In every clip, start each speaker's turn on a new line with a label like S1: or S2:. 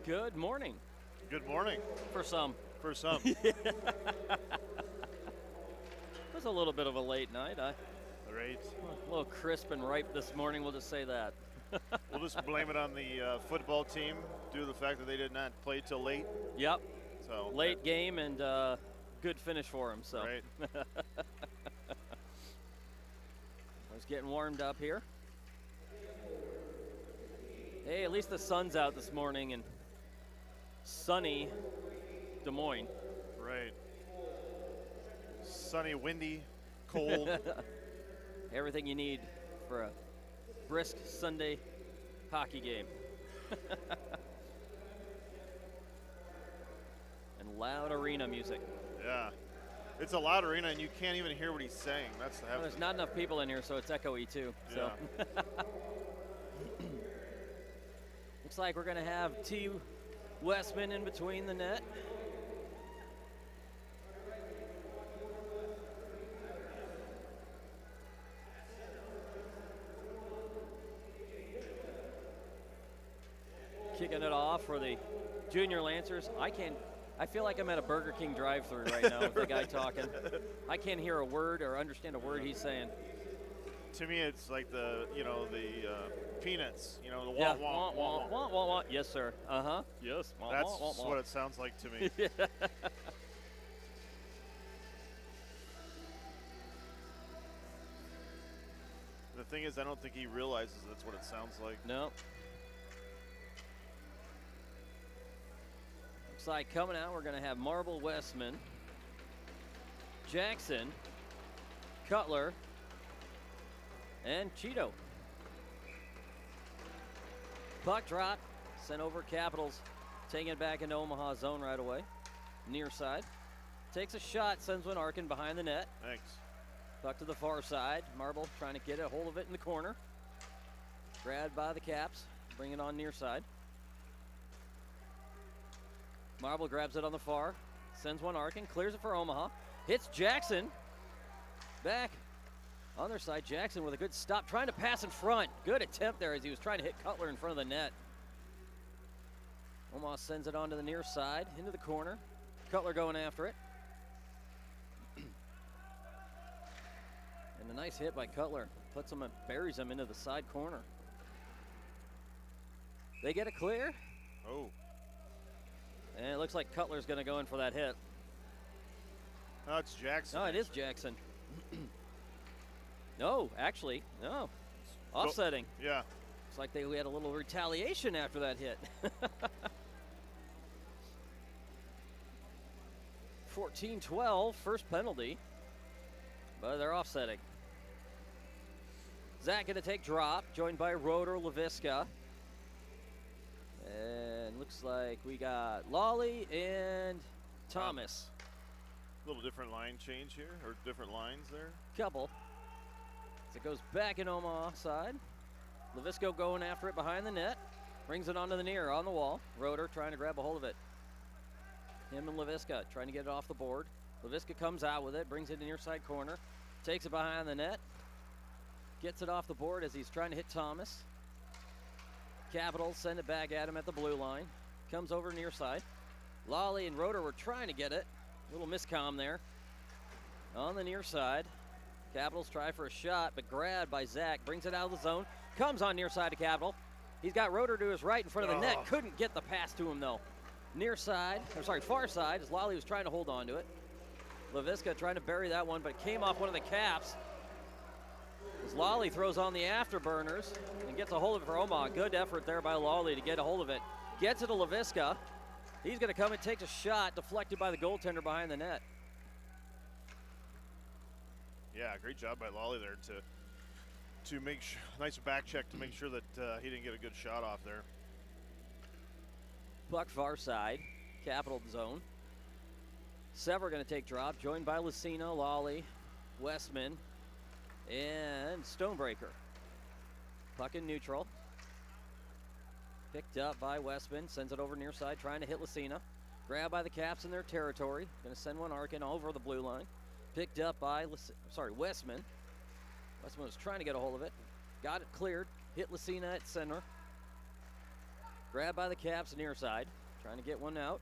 S1: Good morning.
S2: Good morning.
S1: For some.
S2: For some.
S1: It was a little bit of a late night.
S2: Right.
S1: A little crisp and ripe this morning, we'll just say that.
S2: We'll just blame it on the football team due to the fact that they did not play till late.
S1: Yep.
S2: So
S1: late game and good finish for them. So.
S2: Right.
S1: I was getting warmed up here. Hey, at least the sun's out this morning in sunny Des Moines.
S2: Right. Sunny, windy, cold.
S1: Everything you need for a brisk Sunday hockey game. And loud arena music.
S2: Yeah. It's a loud arena, and you can't even hear what he's saying. That's the
S1: Well, there's not enough people in here, so it's echoey too. So.
S2: Yeah.
S1: Looks like we're going to have T. Westman in between the net. Kicking it off for the Junior Lancers. I feel like I'm at a Burger King drive-thru right now with the guy talking. I can't hear a word or understand a word he's saying.
S2: To me, it's like the peanuts. The wah,
S1: Yeah.
S2: wah, wah, wah.
S1: Wah, wah. Yes, sir. Uh-huh. Yes. Wah,
S2: That's
S1: wah, wah, wah.
S2: what it sounds like to me. The thing is, I don't think he realizes that's what it sounds like.
S1: No. Looks like coming out, we're going to have Marble, Westman, Jackson, Cutler, and Cheeto. Puck drop, sent over Capitals, taking it back into Omaha zone right away. Near side. Takes a shot, sends one Arkin behind the net.
S2: Thanks.
S1: Puck to the far side. Marble trying to get a hold of it in the corner. Grabbed by the Caps, bring it on near side. Marble grabs it on the far, sends one Arkin, clears it for Omaha. Hits Jackson. Back on their side, Jackson with a good stop, trying to pass in front. Good attempt there as he was trying to hit Cutler in front of the net. Omaha sends it on to the near side, into the corner. Cutler going after it. And a nice hit by Cutler. Puts him and buries him into the side corner. They get it clear.
S2: Oh.
S1: And it looks like Cutler's going to go in for that hit.
S2: No, it's Jackson.
S1: No, it is Jackson. No, actually, no. Offsetting.
S2: Yeah.
S1: Looks like we had a little retaliation after that hit. 14-12, first penalty. But they're offsetting. Zach going to take drop, joined by Roeder, Laviska. And looks like we got Lawley and Thomas.
S2: A little different line change here, or different lines there.
S1: Couple. As it goes back in Omaha side. Lavisco going after it behind the net. Brings it onto the near, on the wall. Roeder trying to grab a hold of it. Him and Laviska trying to get it off the board. Laviska comes out with it, brings it to near side corner. Takes it behind the net. Gets it off the board as he's trying to hit Thomas. Capitals send it back at him at the blue line. Comes over near side. Lawley and Roeder were trying to get it. Little miscomm there. On the near side. Capitals try for a shot, but grabbed by Zach. Brings it out of the zone. Comes on near side to Capital. He's got Roeder to his right in front of the net. Couldn't get the pass to him, though. Near side, far side, as Lawley was trying to hold on to it. Laviska trying to bury that one, but it came off one of the Caps. As Lawley throws on the afterburners and gets a hold of it for Omaha. Good effort there by Lawley to get a hold of it. Gets it to Laviska. He's going to come and takes a shot, deflected by the goaltender behind the net.
S2: Yeah, great job by Lawley there to make sure, nice back check to make sure that he didn't get a good shot off there.
S1: Puck far side, Capital zone. Sever going to take drop, joined by Lucina, Lawley, Westman, and Stonebreaker. Puck in neutral. Picked up by Westman, sends it over near side, trying to hit Lucina. Grabbed by the Caps in their territory. Going to send one Arkin over the blue line. Picked up by Westman. Westman was trying to get a hold of it. Got it cleared. Hit Lucina at center. Grabbed by the Caps near side. Trying to get one out.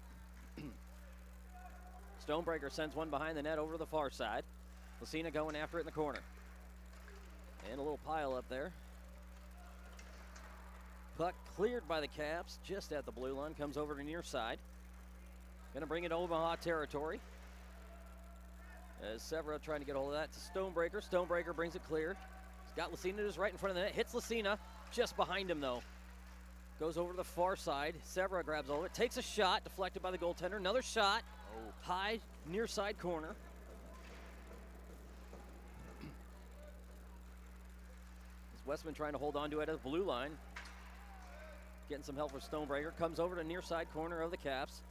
S1: Stonebreaker sends one behind the net over to the far side. Lucina going after it in the corner. And a little pile up there. Puck cleared by the Caps just at the blue line. Comes over to near side. Going to bring it Omaha territory. As Severa trying to get hold of that. It's Stonebreaker. Stonebreaker brings it clear. He's got Lucina just right in front of the net. Hits Lucina just behind him though. Goes over to the far side. Severa grabs hold of it. Takes a shot. Deflected by the goaltender. Another shot.
S2: Oh.
S1: High near side corner. Westman trying to hold on to it at the blue line. Getting some help from Stonebreaker. Comes over to near side corner of the Caps.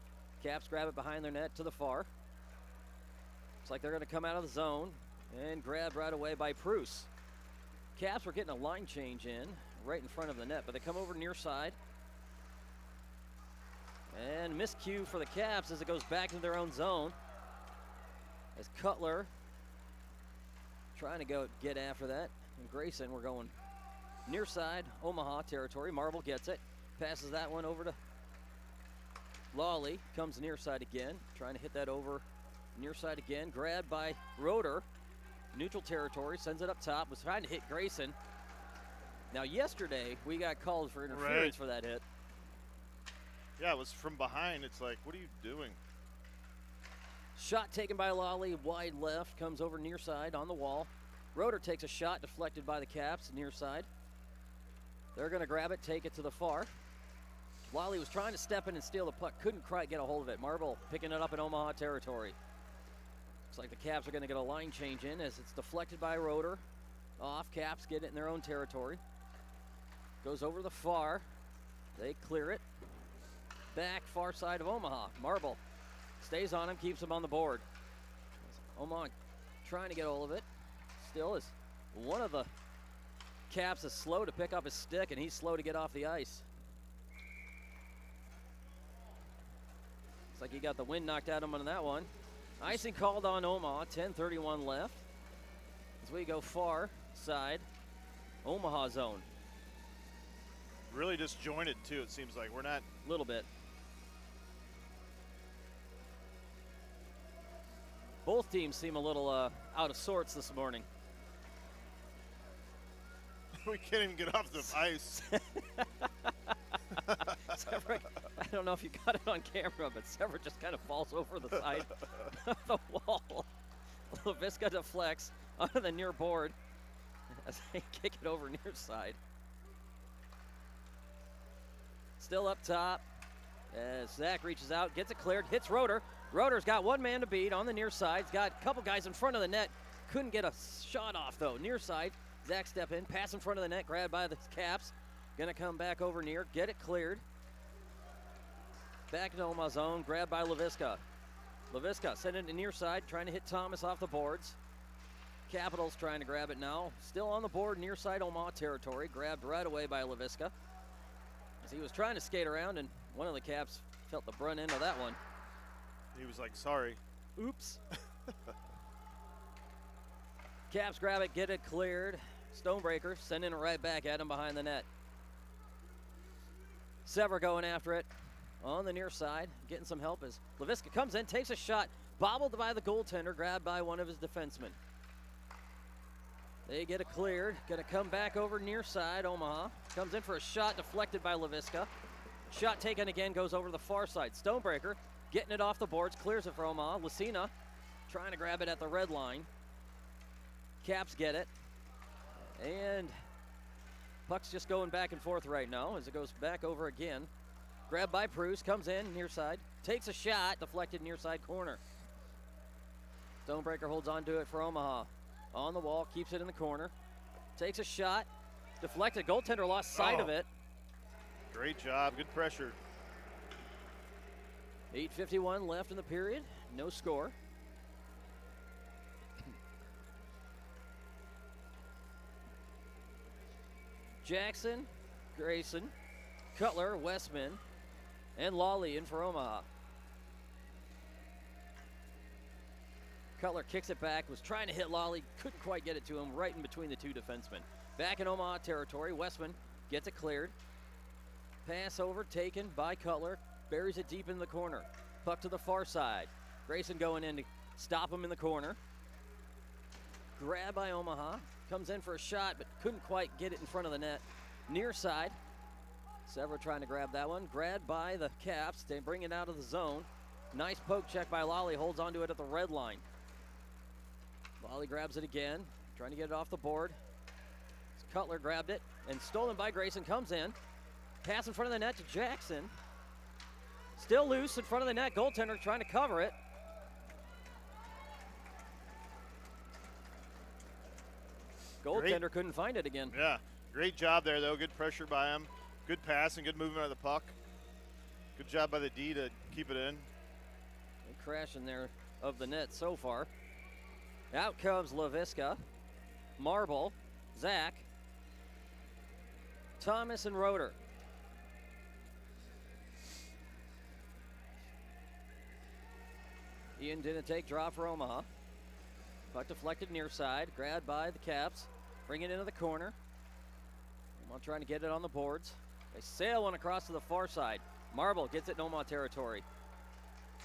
S1: Caps grab it behind their net to the far. Looks like they're going to come out of the zone and grabbed right away by Preuss. Caps were getting a line change in right in front of the net, but they come over near side. And miscue for the Caps as it goes back into their own zone. As Cutler trying to go get after that. And Grayson, we're going near side, Omaha territory. Marble gets it. Passes that one over to Lawley. Comes near side again. Trying to hit that over near side again. Grabbed by Roeder. Neutral territory. Sends it up top. Was trying to hit Grayson. Now yesterday, we got called for interference for that hit.
S2: Yeah, it was from behind. It's like, what are you doing?
S1: Shot taken by Lawley. Wide left. Comes over near side on the wall. Roeder takes a shot, deflected by the Caps, near side. They're going to grab it, take it to the far. Lawley was trying to step in and steal the puck, couldn't quite get a hold of it. Marble picking it up in Omaha territory. Looks like the Caps are going to get a line change in as it's deflected by Roeder. Off, Caps get it in their own territory. Goes over the far. They clear it. Back far side of Omaha. Marble stays on him, keeps him on the board. Omaha trying to get a hold of it. Still is one of the Caps is slow to pick up his stick, and he's slow to get off the ice. Looks like he got the wind knocked out of him on that one. Icing called on Omaha, 10:31 left. As we go far side, Omaha zone.
S2: Really disjointed too, it seems like. We're not.
S1: A little bit. Both teams seem a little out of sorts this morning.
S2: We can't even get off the ice.
S1: Severa, I don't know if you got it on camera, but Severa just kind of falls over the side of the wall. LaVisca deflects onto the near board as they kick it over near side. Still up top as Zach reaches out, gets it cleared, hits Roeder. Roeder's got one man to beat on the near side. He's got a couple guys in front of the net. Couldn't get a shot off though. Near side, Zach step in, pass in front of the net, grabbed by the Caps. Gonna come back over near, get it cleared. Back in Omaha zone, grabbed by LaVisca. LaVisca sending it to near side, trying to hit Thomas off the boards. Capitals trying to grab it now. Still on the board, near side Omaha territory. Grabbed right away by LaVisca. As he was trying to skate around, and one of the Caps felt the brunt end of that one.
S2: He was like, sorry.
S1: Oops. Caps grab it, get it cleared. Stonebreaker sending it right back at him behind the net. Severa going after it on the near side, getting some help as LaVisca comes in, takes a shot, bobbled by the goaltender, grabbed by one of his defensemen. They get it cleared, gonna come back over near side, Omaha. Comes in for a shot, deflected by LaVisca. Shot taken again, goes over the far side. Stonebreaker getting it off the boards, clears it for Omaha. Lucina trying to grab it at the red line. Caps get it. And puck's just going back and forth right now as it goes back over again. Grabbed by Preuss, comes in near side, takes a shot, deflected near side corner. Stonebreaker holds on to it for Omaha. On the wall, keeps it in the corner. Takes a shot, deflected, goaltender lost sight of it.
S2: Great job, good pressure.
S1: 8:51 left in the period, no score. Jackson, Grayson, Cutler, Westman, and Lawley in for Omaha. Cutler kicks it back, was trying to hit Lawley, couldn't quite get it to him, right in between the two defensemen. Back in Omaha territory, Westman gets it cleared. Pass over, taken by Cutler. Buries it deep in the corner. Puck to the far side. Grayson going in to stop him in the corner. Grab by Omaha. Comes in for a shot, but couldn't quite get it in front of the net. Near side. Severa trying to grab that one. Grabbed by the Caps. They bring it out of the zone. Nice poke check by Lally. Holds onto it at the red line. Lally grabs it again. Trying to get it off the board. Cutler grabbed it and stolen by Grayson. Comes in. Pass in front of the net to Jackson. Still loose in front of the net. Goaltender trying to cover it. Goaltender couldn't find it again.
S2: Yeah, great job there, though. Good pressure by him. Good pass and good movement of the puck. Good job by the D to keep it in.
S1: Good crash in there of the net so far. Out comes Laviska, Marble, Zach, Thomas, and Roeder. Ian didn't take draw for Omaha. Puck deflected near side, grabbed by the Caps. Bring it into the corner. Omaha trying to get it on the boards. They sail one across to the far side. Marble gets it in Omaha territory.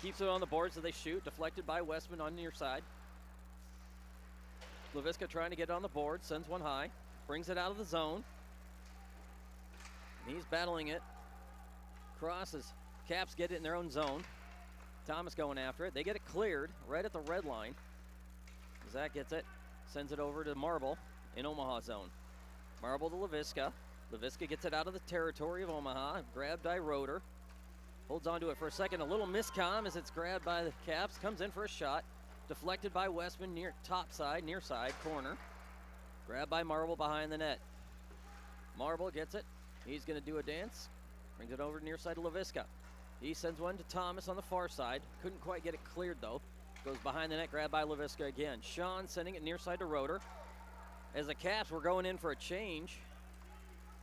S1: Keeps it on the boards so they shoot. Deflected by Westman on the near side. Laviska trying to get it on the board. Sends one high. Brings it out of the zone. And he's battling it. Crosses. Caps get it in their own zone. Thomas going after it. They get it cleared right at the red line. Zach gets it. Sends it over to Marble in Omaha zone. Marble to Laviska. Laviska gets it out of the territory of Omaha. Grabbed by Roeder. Holds onto it for a second. A little miscomm as it's grabbed by the Caps. Comes in for a shot. Deflected by Westman near top side, near side, corner. Grabbed by Marble behind the net. Marble gets it. He's going to do a dance. Brings it over to near side to Laviska. He sends one to Thomas on the far side. Couldn't quite get it cleared though. Goes behind the net, grabbed by Laviska again. Sean sending it near side to Roeder. As the Caps were going in for a change.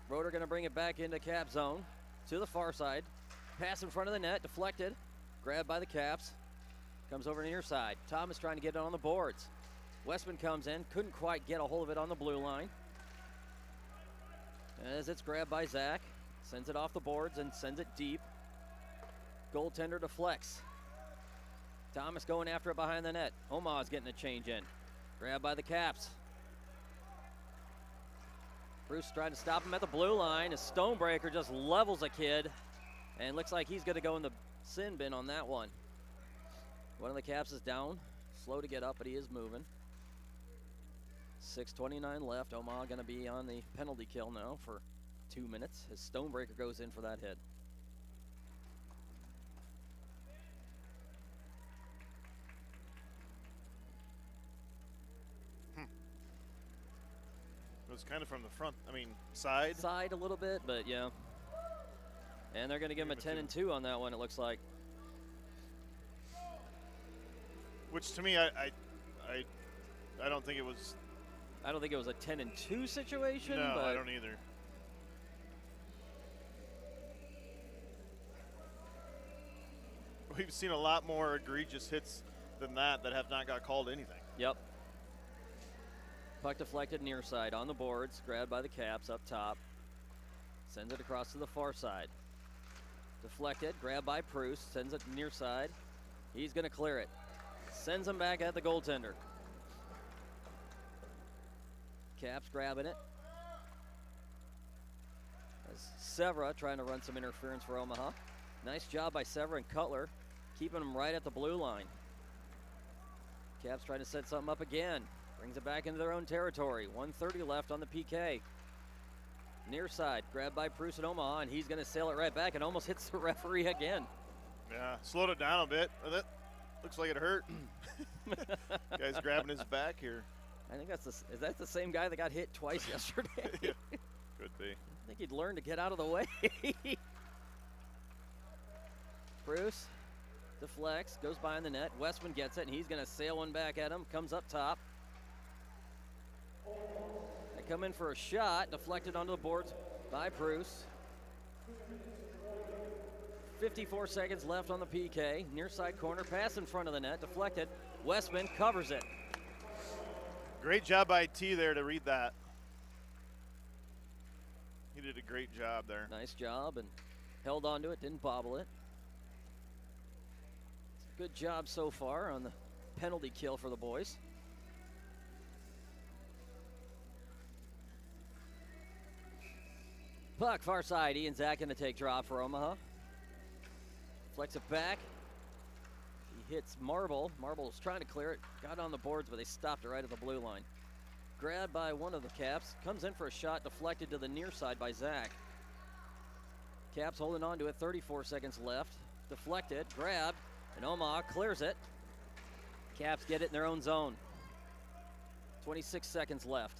S1: Roeder going to bring it back into Cap zone to the far side. Pass in front of the net, deflected. Grabbed by the Caps. Comes over near side. Thomas trying to get it on the boards. Westman comes in, couldn't quite get a hold of it on the blue line. As it's grabbed by Zach. Sends it off the boards and sends it deep. Goaltender deflects. Thomas going after it behind the net. Omaha's getting a change in. Grabbed by the Caps. Bruce trying to stop him at the blue line. A Stonebreaker just levels a kid. And looks like he's going to go in the sin bin on that one. One of the Caps is down. Slow to get up, but he is moving. 6:29 left. Omaha going to be on the penalty kill now for 2 minutes as Stonebreaker goes in for that hit.
S2: It was kind of from the front, side.
S1: Side a little bit, but yeah. And they're going to give him a 10-2 on that one, it looks like.
S2: Which to me, I don't think it was.
S1: I don't think it was a 10-2 situation.
S2: No,
S1: but
S2: I don't either. We've seen a lot more egregious hits than that have not got called anything.
S1: Yep. Puck deflected near side on the boards, grabbed by the Caps up top. Sends it across to the far side. Deflected, grabbed by Pruce, sends it near side. He's going to clear it. Sends him back at the goaltender. Caps grabbing it. As Severa trying to run some interference for Omaha. Nice job by Severa and Cutler, keeping him right at the blue line. Caps trying to set something up again. Brings it back into their own territory. 1:30 left on the PK. Near side, grabbed by Pruce and Omaha, and he's going to sail it right back and almost hits the referee again.
S2: Yeah, slowed it down a bit. That looks like it hurt. Guy's grabbing his back here.
S1: I think is that the same guy that got hit twice yesterday?
S2: Yeah, could be.
S1: I think he'd learned to get out of the way. Bruce deflects, goes behind the net. Westman gets it, and he's going to sail one back at him. Comes up top. They come in for a shot, deflected onto the boards by Bruce. 54 seconds left on the PK. Near side corner, pass in front of the net, deflected. Westman covers it.
S2: Great job by T there to read that. He did a great job there.
S1: Nice job, and Held onto it, didn't bobble it. Good job so far on the penalty kill for the boys. Puck far side, Ian Zach gonna take drop for Omaha. Flex it back. He hits Marble. Marble's trying to clear it. Got on the boards, but they stopped it right at the blue line. Grabbed by one of the Caps. Comes in for a shot, deflected to the near side by Zach. Caps holding on to it, 34 seconds left. Deflected, grabbed, and Omaha clears it. Caps get it in their own zone. 26 seconds left.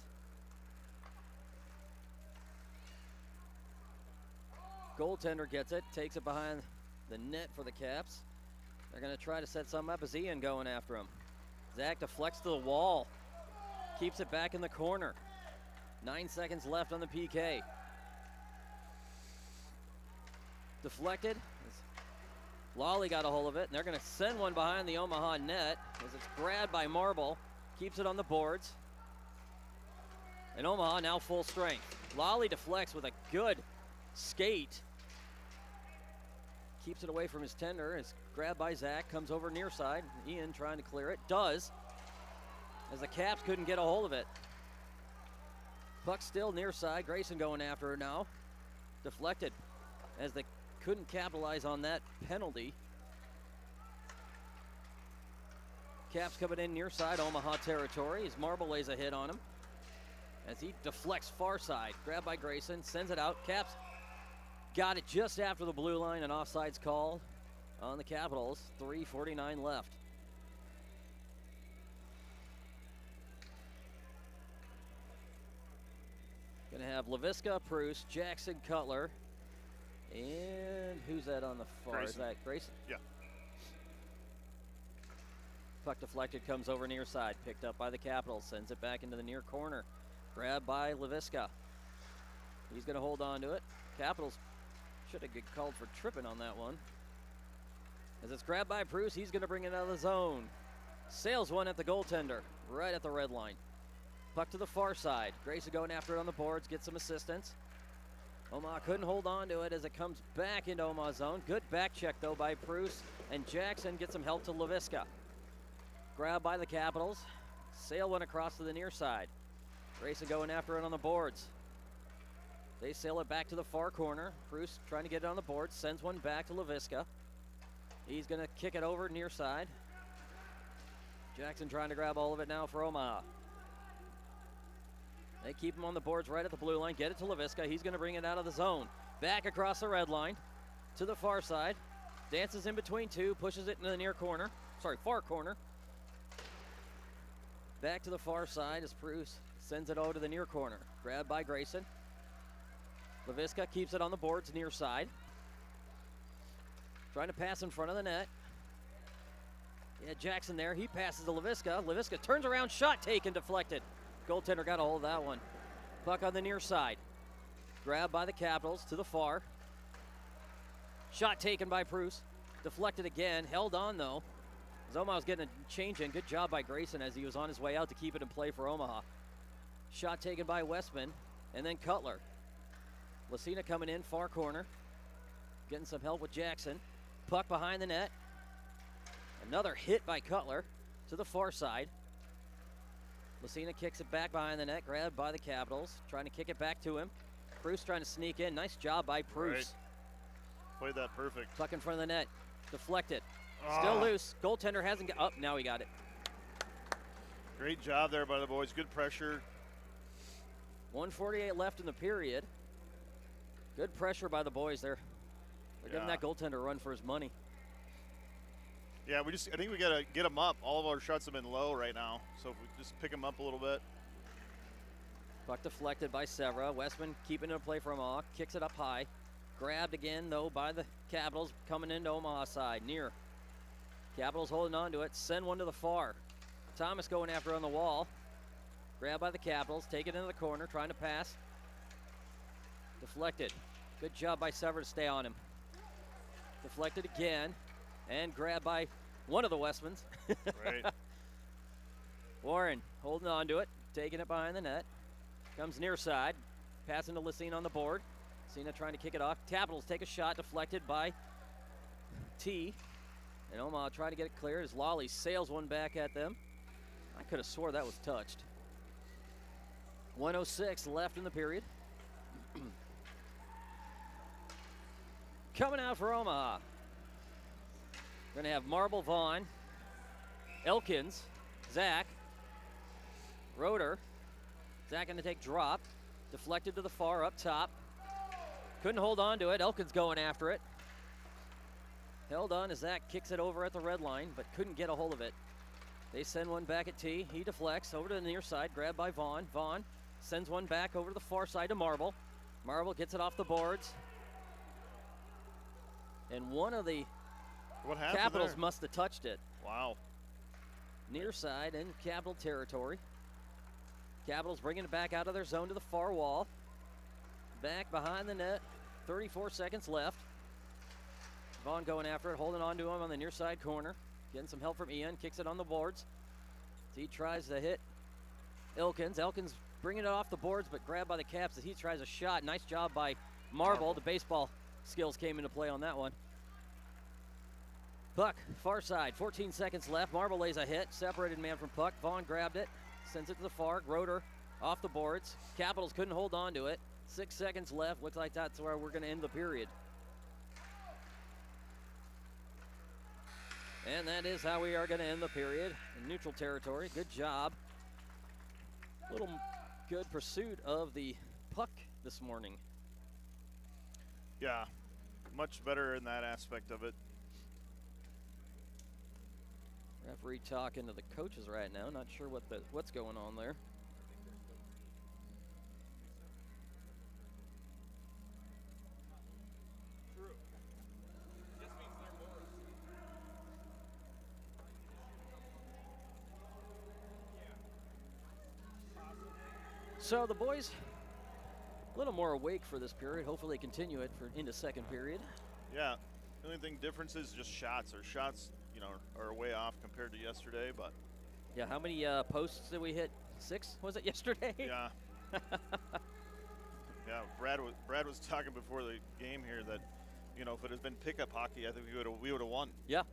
S1: Goaltender gets it, takes it behind the net for the Caps. They're going to try to set something up as Ian going after him. Zach deflects to the wall. Keeps it back in the corner. 9 seconds left on the PK. Deflected. Lawley got a hold of it, and they're going to send one behind the Omaha net as it's grabbed by Marble. Keeps it on the boards. And Omaha now full strength. Lawley deflects with a good skate. Keeps it away from his tender. It's grabbed by Zach. Comes over near side. Ian trying to clear it. Does. As the Caps couldn't get a hold of it. Puck still near side. Grayson going after her now. Deflected. As they couldn't capitalize on that penalty. Caps coming in near side. Omaha territory. As Marble lays a hit on him. As he deflects far side. Grabbed by Grayson. Sends it out. Caps got it just after the blue line. An offsides call on the Capitals. 3:49 left. Gonna have Laviska, Preuss, Jackson, Cutler, and who's that on the far?
S2: Grayson.
S1: Is that Grayson?
S2: Yeah.
S1: Puck deflected, comes over near side, picked up by the Capitals, sends it back into the near corner. Grabbed by Laviska. He's gonna hold on to it. Capitals should have get called for tripping on that one. As it's grabbed by Preuss, he's gonna bring it out of the zone. Sails one at the goaltender, right at the red line. Puck to the far side. Grayson going after it on the boards, gets some assistance. Omaha couldn't hold on to it as it comes back into Omaha's zone. Good back check though by Preuss, and Jackson gets some help to Laviska. Grabbed by the Capitals. Sail one across to the near side. Grayson going after it on the boards. They sail it back to the far corner. Preuss trying to get it on the boards, sends one back to Laviska. He's gonna kick it over near side. Jackson trying to grab all of it now for Omaha. They keep him on the boards right at the blue line. Get it to Laviska. He's going to bring it out of the zone. Back across the red line to the far side. Dances in between two. Pushes it into the near corner. Sorry, far corner. Back to the far side as Preuss sends it over to the near corner. Grabbed by Grayson. Laviska keeps it on the boards near side. Trying to pass in front of the net. Yeah, Jackson there. He passes to Laviska. Laviska turns around. Shot taken. Deflected. Goaltender got a hold of that one. Puck on the near side. Grabbed by the Capitals to the far. Shot taken by Preuss. Deflected again. Held on though. As Omaha was getting a change in. Good job by Grayson as he was on his way out to keep it in play for Omaha. Shot taken by Westman. And then Cutler. Lucina coming in far corner. Getting some help with Jackson. Puck behind the net. Another hit by Cutler to the far side. Lucina kicks it back behind the net, grabbed by the Capitals, trying to kick it back to him. Preuss trying to sneak in. Nice job by Preuss.
S2: Right. Played that perfect.
S1: Puck in front of the net. Deflected. Still loose. Goaltender hasn't got up. Now he got it.
S2: Great job there by the boys. Good pressure.
S1: 1:48 left in the period. Good pressure by the boys there. They're giving that goaltender a run for his money.
S2: Yeah, I think we got to get them up. All of our shots have been low right now, so if we just pick them up a little bit.
S1: Puck deflected by Severa. Westman keeping it in play for Omaha. Kicks it up high. Grabbed again, though, by the Capitals coming into Omaha side. Near. Capitals holding on to it. Send one to the far. Thomas going after it on the wall. Grabbed by the Capitals. Take it into the corner. Trying to pass. Deflected. Good job by Severa to stay on him. Deflected again. And grabbed by one of the Westmans.
S2: Right.
S1: Warren holding on to it, taking it behind the net. Comes near side, passing to Lucina on the board. Cena trying to kick it off. Capitals take a shot, deflected by T. And Omaha trying to get it clear as Lawley sails one back at them. I could have swore that was touched. 1:06 left in the period. Coming out for Omaha. We're going to have Marble, Vaughn, Elkins, Zach, Roeder. Zach going to take drop. Deflected to the far up top. Couldn't hold on to it. Elkins going after it. Held on as Zach kicks it over at the red line, but couldn't get a hold of it. They send one back at T. He deflects over to the near side, grabbed by Vaughn. Vaughn sends one back over to the far side to Marble. Marble gets it off the boards. And one of the Capitals
S2: there?
S1: must have touched it.
S2: Wow.
S1: Near side in Capital territory. Capitals bringing it back out of their zone to the far wall. Back behind the net. 34 seconds left. Vaughn going after it, holding on to him on the near side corner. Getting some help from Ian, kicks it on the boards. He tries to hit Elkins. Elkins bringing it off the boards, but grabbed by the Caps as he tries a shot. Nice job by Marble. The baseball skills came into play on that one. Puck, far side, 14 seconds left. Marble lays a hit, separated man from puck. Vaughn grabbed it, sends it to the far. Roeder off the boards. Capitals couldn't hold on to it. 6 seconds left. Looks like that's where we're going to end the period. And that is how we are going to end the period in neutral territory. Good job. Little good pursuit of the puck this morning.
S2: Yeah, much better in that aspect of it.
S1: Referee talking to the coaches right now. Not sure what's going on there. So the boys a little more awake for this period. Hopefully they continue it into second period.
S2: Yeah, the only thing difference is just shots. Our shots, you know, are way off compared to yesterday, but.
S1: Yeah, how many posts did we hit? 6, was it yesterday?
S2: Yeah. Yeah, Brad was talking before the game here that, you know, if it had been pickup hockey, I think we would have won.
S1: Yeah.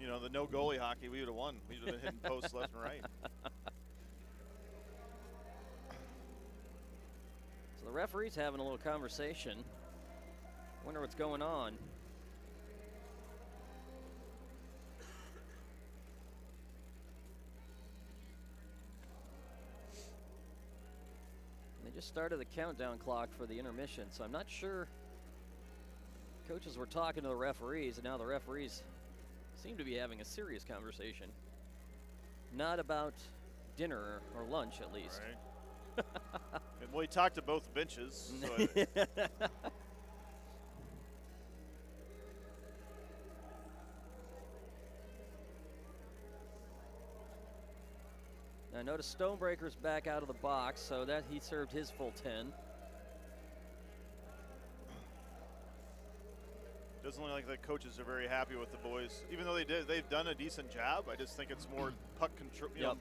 S2: You know, the no goalie hockey, we would have won. We would have been hitting posts left and right.
S1: So the referee's having a little conversation. Wonder what's going on. They just started the countdown clock for the intermission, so I'm not sure. Coaches were talking to the referees, and now the referees seem to be having a serious conversation. Not about dinner or lunch, at least.
S2: Right. Well, he talked to both benches. So
S1: I noticed Stonebreaker's back out of the box, so that he served his full 10.
S2: Doesn't look like the coaches are very happy with the boys, even though they've done a decent job. I just think it's more puck control. You know.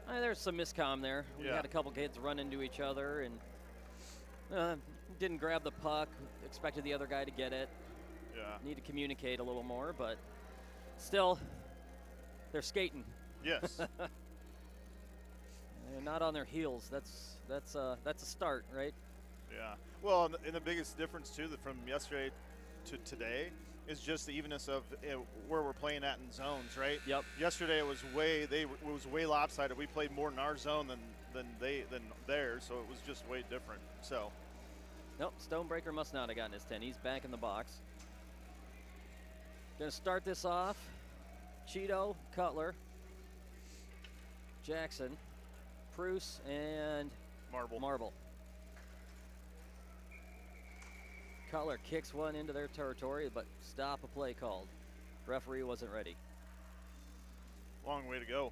S1: There's some miscomm there. We had a couple kids run into each other and didn't grab the puck. Expected the other guy to get it.
S2: Yeah.
S1: Need to communicate a little more, but still, they're skating.
S2: Yes.
S1: They're not on their heels. That's a start, right?
S2: Yeah. Well, and the biggest difference too from yesterday to today is just the evenness of where we're playing at in zones, right?
S1: Yep.
S2: Yesterday it was way lopsided. We played more in our zone than theirs, so it was just way different. So.
S1: Nope. Stonebreaker must not have gotten his 10. He's back in the box. Going to start this off. Cheeto, Cutler, Jackson, Pruce, and Marble. Cutler kicks one into their territory, but stop a play called. Referee wasn't ready.
S2: Long way to go.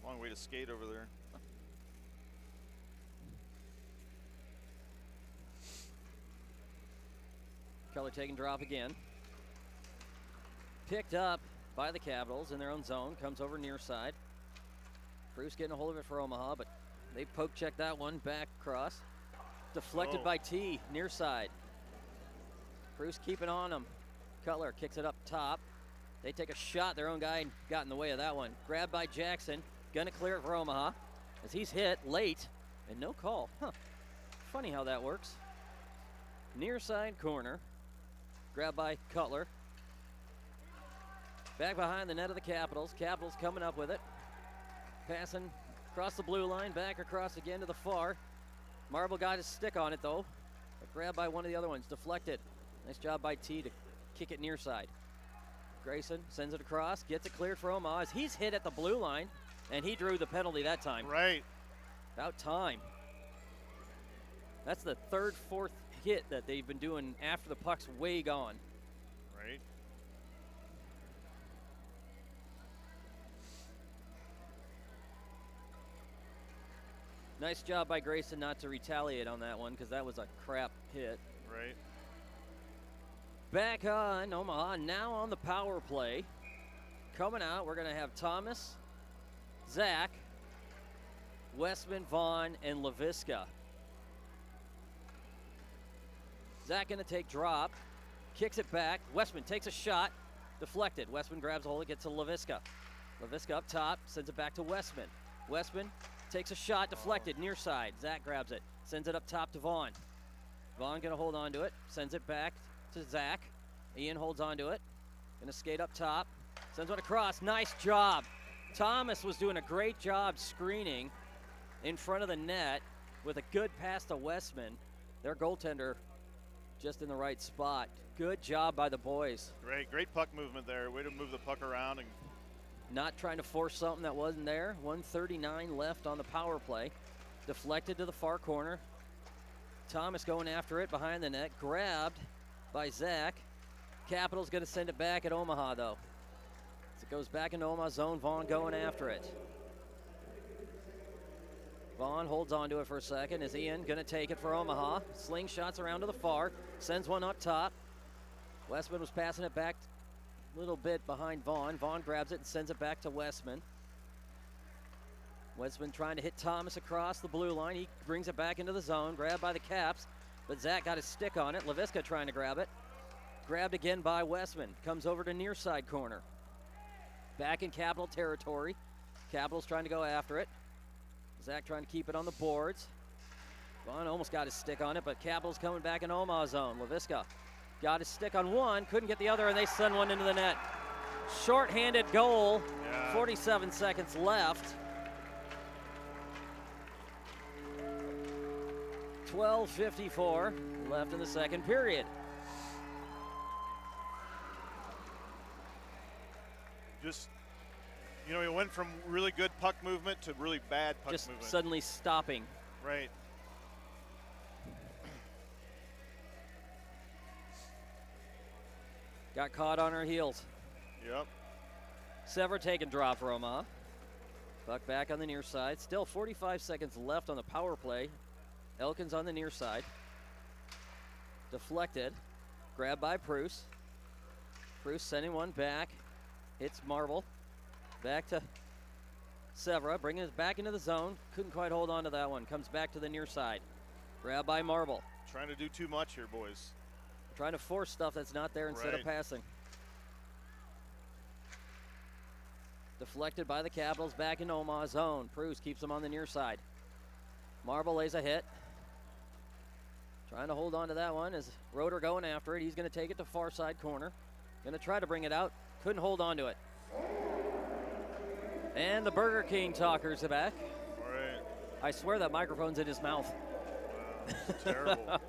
S2: Long way to skate over there.
S1: Cutler taking drop again. Picked up by the Capitals in their own zone. Comes over near side. Bruce getting a hold of it for Omaha, but they poke check that one back across. deflected by T, near side. Bruce keeping on him. Cutler kicks it up top. They take a shot. Their own guy got in the way of that one. Grabbed by Jackson. Gonna clear it for Omaha as he's hit late and no call. Huh. Funny how that works. Near side corner. Grabbed by Cutler. Back behind the net of the Capitals. Capitals coming up with it. Passing across the blue line. Back across again to the far. Marble got his stick on it though. But grabbed by one of the other ones. Deflected. Nice job by T to kick it near side. Grayson sends it across. Gets it cleared for Omaha as he's hit at the blue line. And he drew the penalty that time.
S2: Right.
S1: About time. That's the third, fourth hit that they've been doing after the puck's way gone.
S2: Right.
S1: Nice job by Grayson not to retaliate on that one because that was a crap hit.
S2: Right.
S1: Back on Omaha, now on the power play. Coming out, we're going to have Thomas, Zach, Westman, Vaughn, and LaVisca. Zach going to take drop, kicks it back. Westman takes a shot, deflected. Westman grabs a hold, it gets to LaVisca. LaVisca up top, sends it back to Westman. Westman takes a shot, deflected, near side. Zach grabs it, sends it up top to Vaughn. Vaughn going to hold on to it, sends it back to Zach. Ian holds on to it, going to skate up top, sends one across. Nice job. Thomas was doing a great job screening in front of the net with a good pass to Westman. Their goaltender just in the right spot. Good job by the boys.
S2: Great puck movement there. Way to move the puck around and
S1: not trying to force something that wasn't there. 1:39 left on the power play. Deflected to the far corner. Thomas going after it behind the net. Grabbed by Zach. Capitals going to send it back at Omaha though. As it goes back into Omaha zone, Vaughn going after it. Vaughn holds on to it for a second. Is Ian going to take it for Omaha? Slingshots around to the far. Sends one up top. Westman was passing it back a little bit behind Vaughn. Vaughn grabs it and sends it back to Westman. Westman trying to hit Thomas across the blue line. He brings it back into the zone. Grabbed by the Caps, but Zach got his stick on it. LaVisca trying to grab it. Grabbed again by Westman. Comes over to near side corner. Back in Capital territory. Capitals trying to go after it. Zach trying to keep it on the boards. Vaughn almost got his stick on it, but Capitals coming back in Omaha zone. LaVisca got his stick on one, couldn't get the other, and they send one into the net. Short-handed goal, 47 seconds left. 12:54 left in the second period.
S2: Just, you know, it went from really good puck movement to really bad puck movement.
S1: Just suddenly stopping.
S2: Right.
S1: Got caught on her heels.
S2: Yep.
S1: Sever taking draw for Omaha. Puck back on the near side. Still 45 seconds left on the power play. Elkins on the near side. Deflected. Grabbed by Bruce. Bruce sending one back. Hits Marble. Back to Severa. Bringing it back into the zone. Couldn't quite hold on to that one. Comes back to the near side. Grabbed by Marble.
S2: Trying to do too much here, boys.
S1: Trying to force stuff that's not there instead of passing. Deflected by the Capitals back in Omaha zone. Bruce keeps them on the near side. Marble lays a hit. Trying to hold on to that one as Roeder going after it. He's going to take it to far side corner. Going to try to bring it out. Couldn't hold on to it. And the Burger King talkers are back.
S2: Right.
S1: I swear that microphone's in his mouth.
S2: Wow, terrible.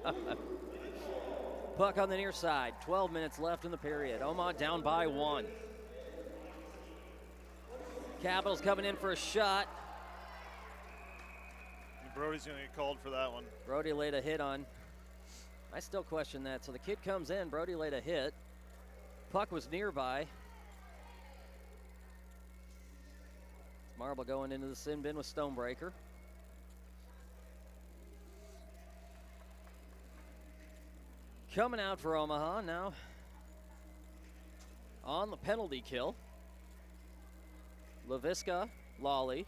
S1: Puck on the near side. 12 minutes left in the period. Omaha down by 1. Capitals coming in for a shot.
S2: Brody's going to get called for that one.
S1: Brody laid a hit on. I still question that. So the kid comes in. Brody laid a hit. Puck was nearby. Marble going into the sin bin with Stonebreaker. Coming out for Omaha now on the penalty kill.
S2: LaVisca, Lawley,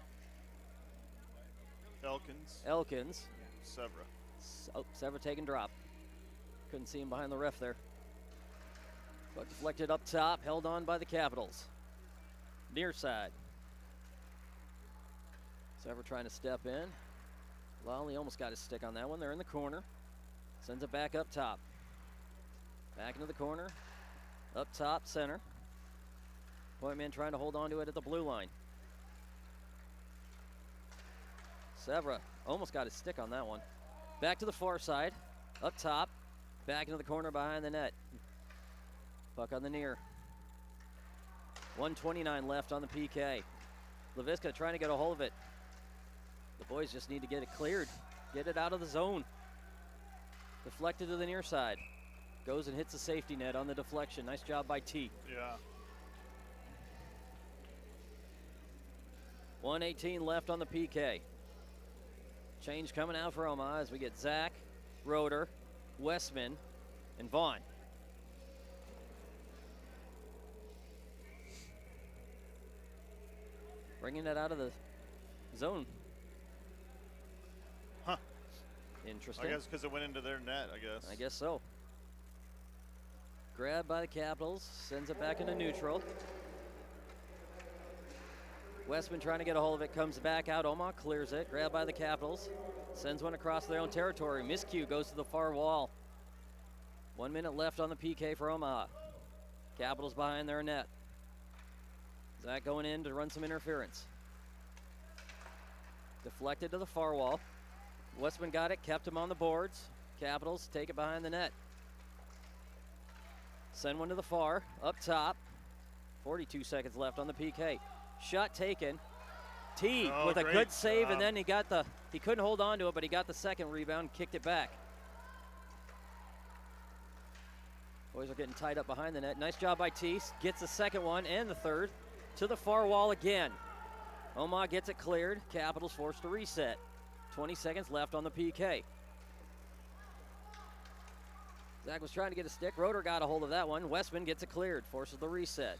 S1: Elkins,
S2: Severa.
S1: Oh, Sevra taking drop. Couldn't see him behind the ref there. But deflected up top, held on by the Capitals. Near side. Sevra trying to step in. Lally almost got his stick on that one. They're in the corner. Sends it back up top. Back into the corner. Up top, center. Point man trying to hold on to it at the blue line. Sevra almost got his stick on that one. Back to the far side. Up top. Back into the corner behind the net. Puck on the near. 1:29 left on the PK. Leviska trying to get a hold of it. The boys just need to get it cleared. Get it out of the zone. Deflected to the near side. Goes and hits the safety net on the deflection. Nice job by T.
S2: Yeah.
S1: 1:18 left on the PK. Change coming out for Omaha as we get Zach, Roeder, Westman, and Vaughn. Bringing it out of the zone.
S2: Huh.
S1: Interesting.
S2: I guess because it went into their net, I guess.
S1: I guess so. Grabbed by the Capitals, sends it back into neutral. Westman trying to get a hold of it, comes back out. Omaha clears it, grabbed by the Capitals. Sends one across their own territory. Miscue goes to the far wall. 1 minute left on the PK for Omaha. Capitals behind their net. Zach going in to run some interference. Deflected to the far wall. Westman got it, kept him on the boards. Capitals take it behind the net. Send one to the far, up top. 42 seconds left on the PK. Shot taken. T with a good save, and then he couldn't hold on to it, but he got the second rebound, kicked it back. Boys are getting tied up behind the net. Nice job by T. Gets the second one and the third. To the far wall again. Omaha gets it cleared. Capitals forced to reset. 20 seconds left on the PK. Zach was trying to get a stick. Roeder got a hold of that one. Westman gets it cleared. Forces the reset.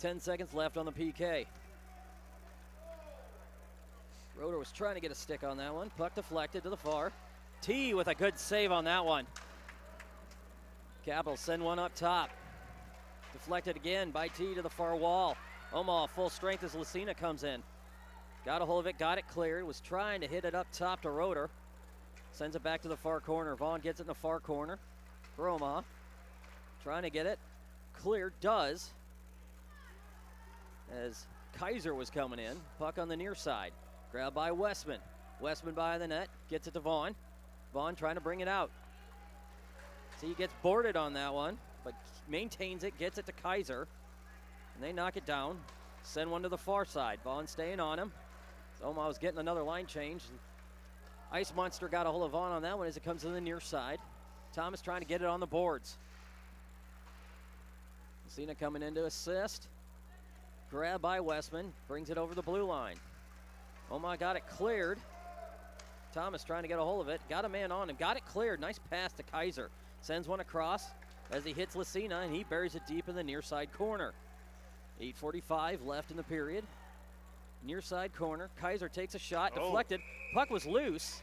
S1: 10 seconds left on the PK. Roeder was trying to get a stick on that one. Puck deflected to the far. T with a good save on that one. Capitals send one up top. Deflected again by T to the far wall. Omaha full strength as Lucina comes in. Got a hold of it, got it cleared. Was trying to hit it up top to Roeder. Sends it back to the far corner. Vaughn gets it in the far corner for Omaha. Trying to get it cleared, does. As Kaiser was coming in. Puck on the near side. Grabbed by Westman. Westman by the net, gets it to Vaughn. Vaughn trying to bring it out. So he gets boarded on that one, but maintains it, gets it to Kaiser. And they knock it down. Send one to the far side. Vaughn staying on him. So Omaha was getting another line change. Ice Monster got a hold of Vaughn on that one as it comes to the near side. Thomas trying to get it on the boards. Messina coming in to assist. Grab by Westman. Brings it over the blue line. Omaha got it cleared. Thomas trying to get a hold of it. Got a man on him. Got it cleared. Nice pass to Kaiser. Sends one across as he hits Lucina, and he buries it deep in the near side corner. 8:45 left in the period. Near side corner. Kaiser takes a shot. Deflected. Puck was loose.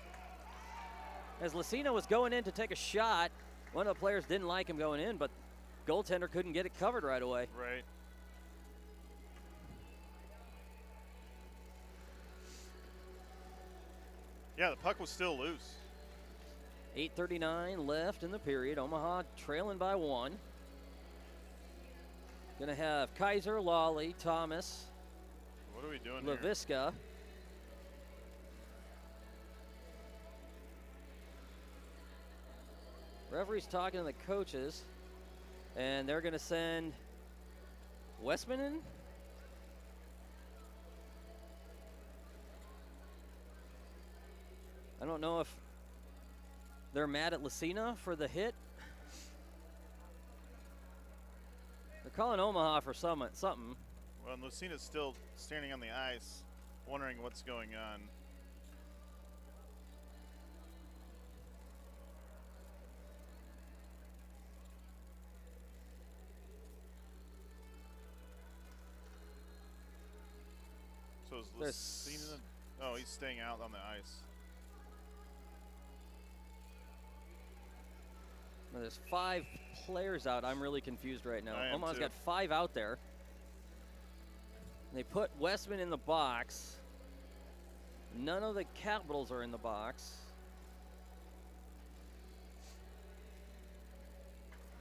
S1: As Lucina was going in to take a shot, one of the players didn't like him going in, but goaltender couldn't get it covered right away.
S2: Right. Yeah, the puck was still loose.
S1: 8:39 left in the period. Omaha trailing by 1. Gonna have Kaiser, Lawley, Thomas.
S2: What are we doing
S1: Leviska.
S2: here?
S1: Referee's talking to the coaches, and they're gonna send Westman in. I don't know if they're mad at Lucina for the hit. They're calling Omaha for something.
S2: Well, and Lucina's still standing on the ice, wondering what's going on. So is Lucina? Oh, he's staying out on the ice.
S1: Well, there's 5 players out. I'm really confused right now.
S2: I am
S1: Omaha's
S2: too.
S1: got 5 out there. They put Westman in the box. None of the Capitals are in the box.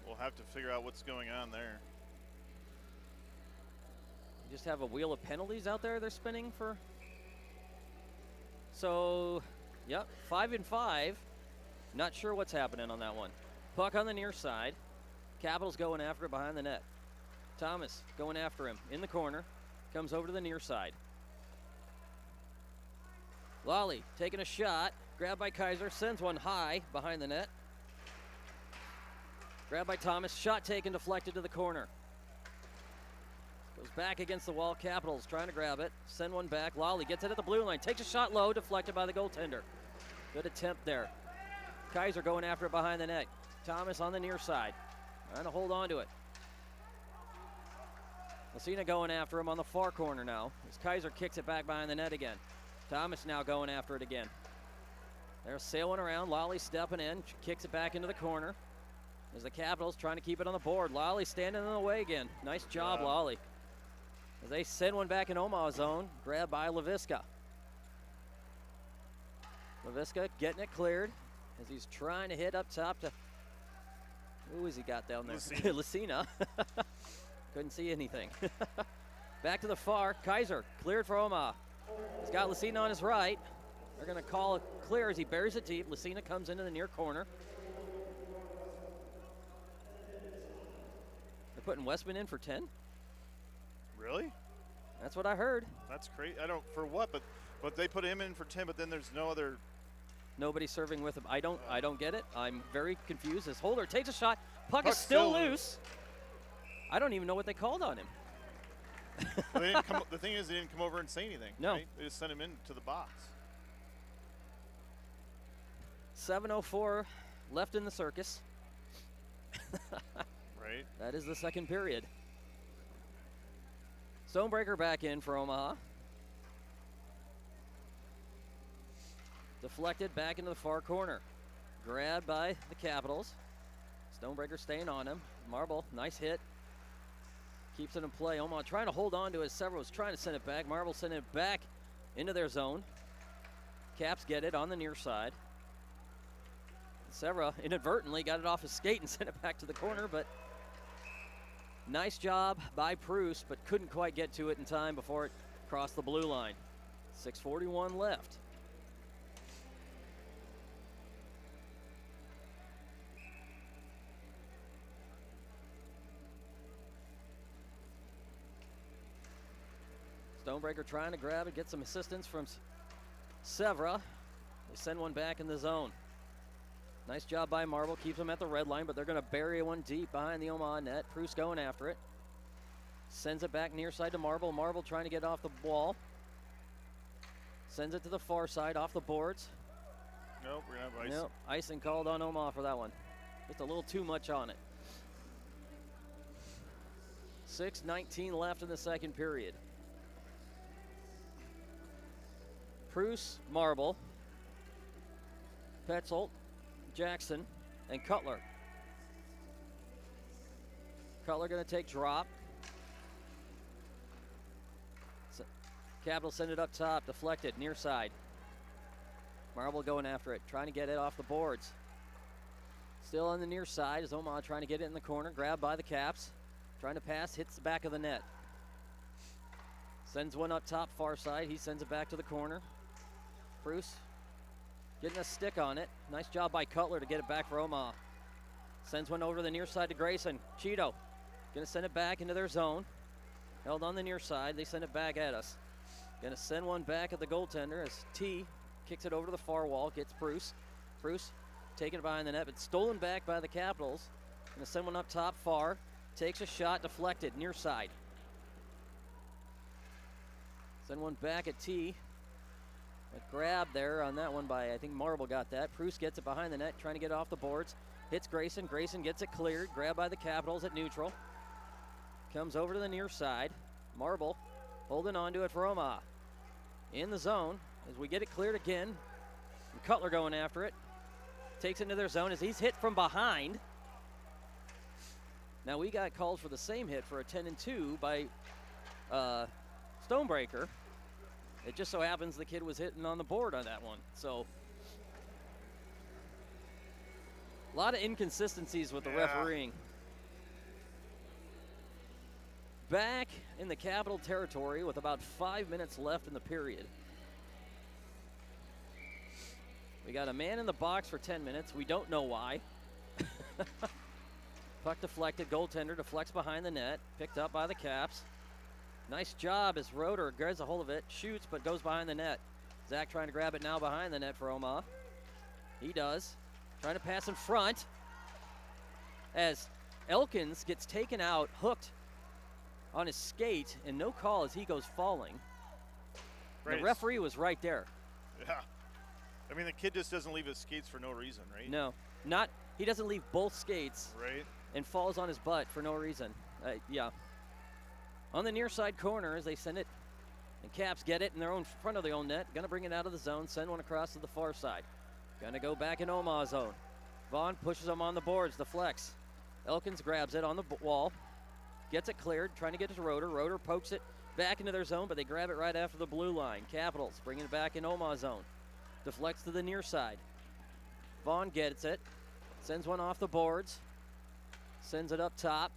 S2: We'll have to figure out what's going on there.
S1: You just have a wheel of penalties out there they're spinning for. So, yep, 5 and 5. Not sure what's happening on that one. Puck on the near side. Capitals going after it behind the net. Thomas going after him in the corner. Comes over to the near side. Lally taking a shot. Grabbed by Kaiser. Sends one high behind the net. Grabbed by Thomas. Shot taken, deflected to the corner. Goes back against the wall. Capitals trying to grab it. Send one back. Lally gets it at the blue line. Takes a shot low. Deflected by the goaltender. Good attempt there. Kaiser going after it behind the net. Thomas on the near side. Trying to hold on to it. Messina going after him on the far corner now. As Kaiser kicks it back behind the net again. Thomas now going after it again. They're sailing around. Lally stepping in. Kicks it back into the corner. As the Capitals trying to keep it on the board. Lally standing in the way again. Nice job, Lally. As they send one back in Omaha zone. Grabbed by Laviska. Laviska getting it cleared. As he's trying to hit up top to... Who has he got down there? Lucina. Couldn't see anything. Back to the far. Kaiser cleared for Omaha. He's got Lucina on his right. They're going to call it clear as he buries it deep. Lucina comes into the near corner. They're putting Westman in for 10.
S2: Really?
S1: That's what I heard.
S2: That's crazy. I don't, for what? But they put him in for 10, but then there's no other.
S1: Nobody serving with him. I don't get it. I'm very confused. As Holder takes a shot. Puck is still loose. I don't even know what they called on him.
S2: Well, they didn't come, the thing is, they didn't come over and say anything.
S1: No.
S2: Right? They just sent him into the box.
S1: 7:04 left in the circus.
S2: Right.
S1: That is the second period. Stonebreaker back in for Omaha. Deflected back into the far corner. Grabbed by the Capitals. Stonebreaker staying on him. Marble, nice hit. Keeps it in play. Omaha trying to hold on to it. Severa was trying to send it back. Marble sending it back into their zone. Caps get it on the near side. Severa inadvertently got it off his skate and sent it back to the corner, but nice job by Preuss, but couldn't quite get to it in time before it crossed the blue line. 6:41 left. Stonebreaker trying to grab it, get some assistance from Severa. They send one back in the zone. Nice job by Marble, keeps them at the red line, but they're going to bury one deep behind the Omaha net. Preuss going after it. Sends it back near side to Marble. Marble trying to get off the wall. Sends it to the far side, off the boards.
S2: Nope, we're going to have icing.
S1: Nope, icing called on Omaha for that one. Just a little too much on it. 6:19 left in the second period. Preuss, Marble, Petzold, Jackson, and Cutler. Cutler going to take drop. Capitals send it up top, deflected, near side. Marble going after it, trying to get it off the boards. Still on the near side is Omaha trying to get it in the corner, grabbed by the Caps. Trying to pass, hits the back of the net. Sends one up top, far side. He sends it back to the corner. Preuss getting a stick on it. Nice job by Cutler to get it back for Omaha. Sends one over the near side to Grayson. Cheeto going to send it back into their zone. Held on the near side. They send it back at us. Going to send one back at the goaltender as T kicks it over to the far wall. Gets Preuss. Preuss taking it behind the net, but stolen back by the Capitals. Going to send one up top far. Takes a shot, deflected, near side. Send one back at T. A grab there on that one by, I think Marble got that. Preuss gets it behind the net, trying to get it off the boards. Hits Grayson. Grayson gets it cleared. Grabbed by the Capitals at neutral. Comes over to the near side. Marble holding on to it for Omaha. In the zone as we get it cleared again. And Cutler going after it. Takes it into their zone as he's hit from behind. Now we got called for the same hit for a 10-2 by Stonebreaker. It just so happens the kid was hitting on the board on that one. So a lot of inconsistencies with the refereeing. Back in the Capital territory with about 5 minutes left in the period. We got a man in the box for 10 minutes. We don't know why. Puck deflected. Goaltender deflects behind the net. Picked up by the Caps. Nice job as Roeder grabs a hold of it. Shoots, but goes behind the net. Zach trying to grab it now behind the net for Omaha. He does. Trying to pass in front. As Elkins gets taken out, hooked on his skate, and no call as he goes falling. Right. The referee was right there.
S2: Yeah. I mean, the kid just doesn't leave his skates for no reason, right?
S1: No. He doesn't leave both skates.
S2: Right.
S1: And falls on his butt for no reason. Yeah. On the near side corner as they send it, and Caps get it in their own front of their own net. Gonna bring it out of the zone, send one across to the far side. Gonna go back in Omaha zone. Vaughn pushes him on the boards, deflects. Elkins grabs it on the wall, gets it cleared, trying to get it to Roeder. Roeder pokes it back into their zone, but they grab it right after the blue line. Capitals bringing it back in Omaha zone. Deflects to the near side. Vaughn gets it, sends one off the boards, sends it up top.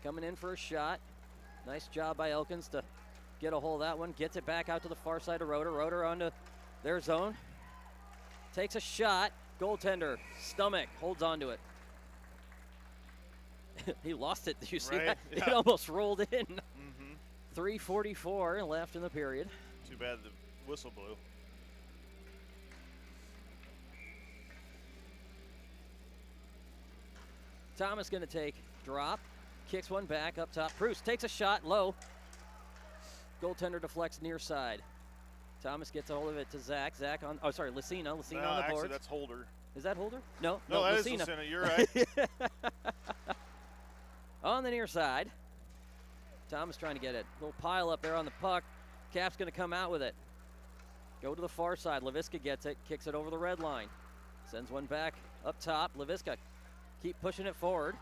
S1: Coming in for a shot. Nice job by Elkins to get a hold of that one. Gets it back out to the far side of Roeder. Roeder onto their zone. Takes a shot. Goaltender, stomach, holds onto it. He lost it. Did you see that? Yeah. It almost rolled in. 3:44 left in the period.
S2: Too bad the whistle blew.
S1: Thomas going to take drop. Kicks one back up top. Bruce takes a shot low. Goaltender deflects near side. Thomas gets a hold of it to Zach. Zach on, oh, sorry, Lucina. Lucina on the board.
S2: Actually, that's Holder.
S1: Is that Holder? No,
S2: that
S1: Lucina.
S2: is Lucina. You're right.
S1: On the near side. Thomas trying to get it. Little pile up there on the puck. Cap's going to come out with it. Go to the far side. Leviska gets it. Kicks it over the red line. Sends one back up top. Leviska keep pushing it forward.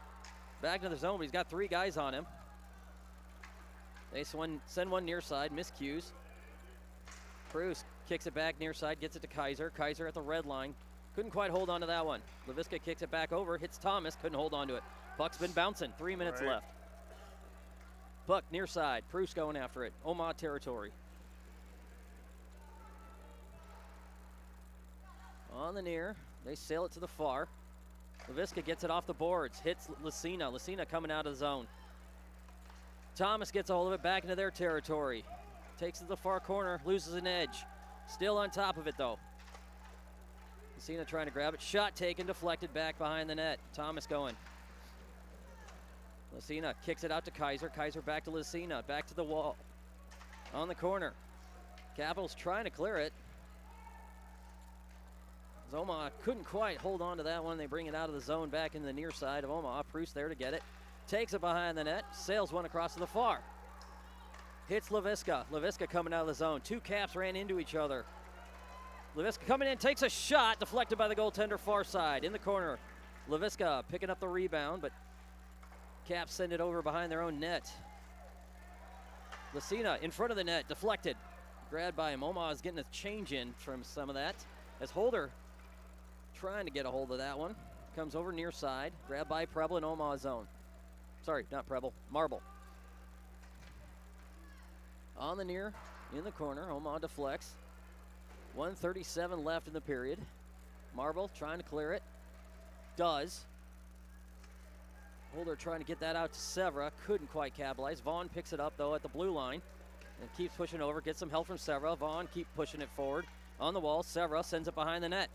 S1: Back to the zone, but he's got 3 guys on him. They send one near side, miscues. Cruz kicks it back near side, gets it to Kaiser. Kaiser at the red line. Couldn't quite hold on to that one. Leviska kicks it back over, hits Thomas, couldn't hold on to it. Puck's been bouncing, 3 minutes left. Puck near side, Cruz going after it. Omaha territory. On the near, they sail it to the far. Leviska gets it off the boards, hits Lucina. Lucina coming out of the zone. Thomas gets a hold of it back into their territory. Takes it to the far corner, loses an edge. Still on top of it though. Lucina trying to grab it. Shot taken, deflected back behind the net. Thomas going. Lucina kicks it out to Kaiser. Kaiser back to Lucina, back to the wall. On the corner. Capitals trying to clear it. Omaha couldn't quite hold on to that one. They bring it out of the zone back in the near side of Omaha. Proust there to get it. Takes it behind the net. Sails one across to the far. Hits Leviska. Leviska coming out of the zone. 2 Caps ran into each other. Leviska coming in, takes a shot. Deflected by the goaltender far side in the corner. Leviska picking up the rebound, but Caps send it over behind their own net. Lucina in front of the net. Deflected. Grabbed by him. Omaha's getting a change in from some of that. As Holder trying to get a hold of that one. Comes over near side. Grabbed by Preble in Omaha zone. Sorry, not Preble. Marble. On the near, in the corner. Omaha deflects. 1:37 left in the period. Marble trying to clear it. Does. Holder trying to get that out to Severa. Couldn't quite capitalize. Vaughn picks it up, though, at the blue line. And keeps pushing over. Gets some help from Severa. Vaughn keep pushing it forward. On the wall, Severa sends it behind the net.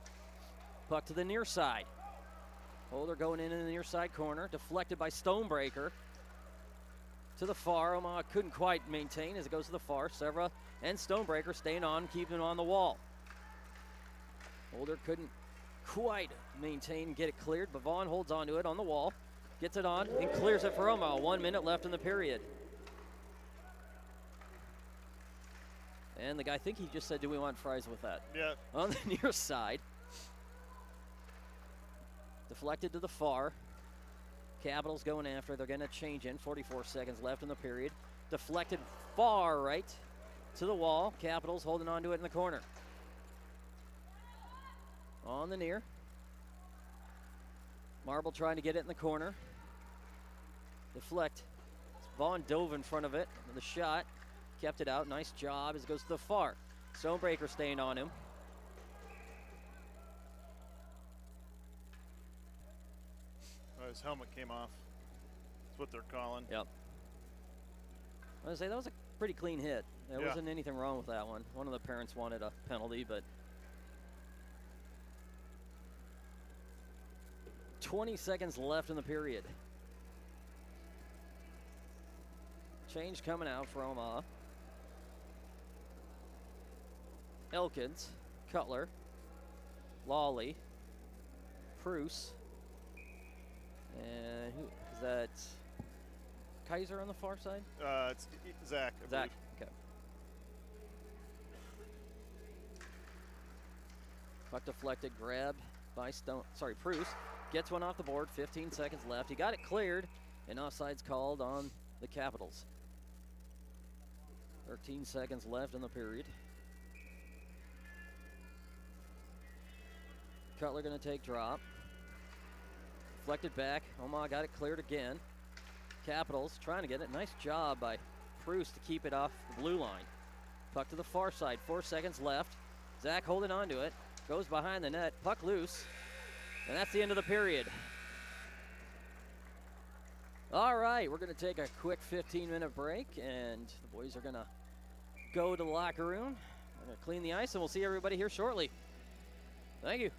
S1: Puck to the near side. Holder going in the near side corner. Deflected by Stonebreaker. To the far. Omaha couldn't quite maintain as it goes to the far. Severa and Stonebreaker staying on, keeping it on the wall. Holder couldn't quite maintain, get it cleared, but Vaughn holds onto it on the wall. Gets it on and clears it for Omaha. 1 minute left in the period. And the guy, I think he just said, do we want fries with that?
S2: Yeah.
S1: On the near side. Deflected to the far. Capitals going after. They're going to change in. 44 seconds left in the period. Deflected far right to the wall. Capitals holding on to it in the corner. On the near. Marble trying to get it in the corner. Deflect. Vaughn dove in front of it with a shot. Kept it out. Nice job as it goes to the far. Stonebreaker staying on him.
S2: His helmet came off. That's what they're calling.
S1: Yep. I was going to say, that was a pretty clean hit. There wasn't anything wrong with that one. One of the parents wanted a penalty, but 20 seconds left in the period. Change coming out for Omaha. Elkins, Cutler, Lawley, Preuss, and who is that? Kaiser on the far side?
S2: It's Zach.
S1: Zach, okay. Puck deflected, grabbed by Preuss. Gets one off the board, 15 seconds left. He got it cleared, and offside's called on the Capitals. 13 seconds left in the period. Cutler gonna take drop. Deflected back, Omaha got it cleared again. Capitals trying to get it. Nice job by Preuss to keep it off the blue line. Puck to the far side, 4 seconds left. Zach holding on to it, goes behind the net, puck loose, and that's the end of the period. All right, we're gonna take a quick 15-minute break, and the boys are gonna go to the locker room. We're gonna clean the ice, and we'll see everybody here shortly. Thank you.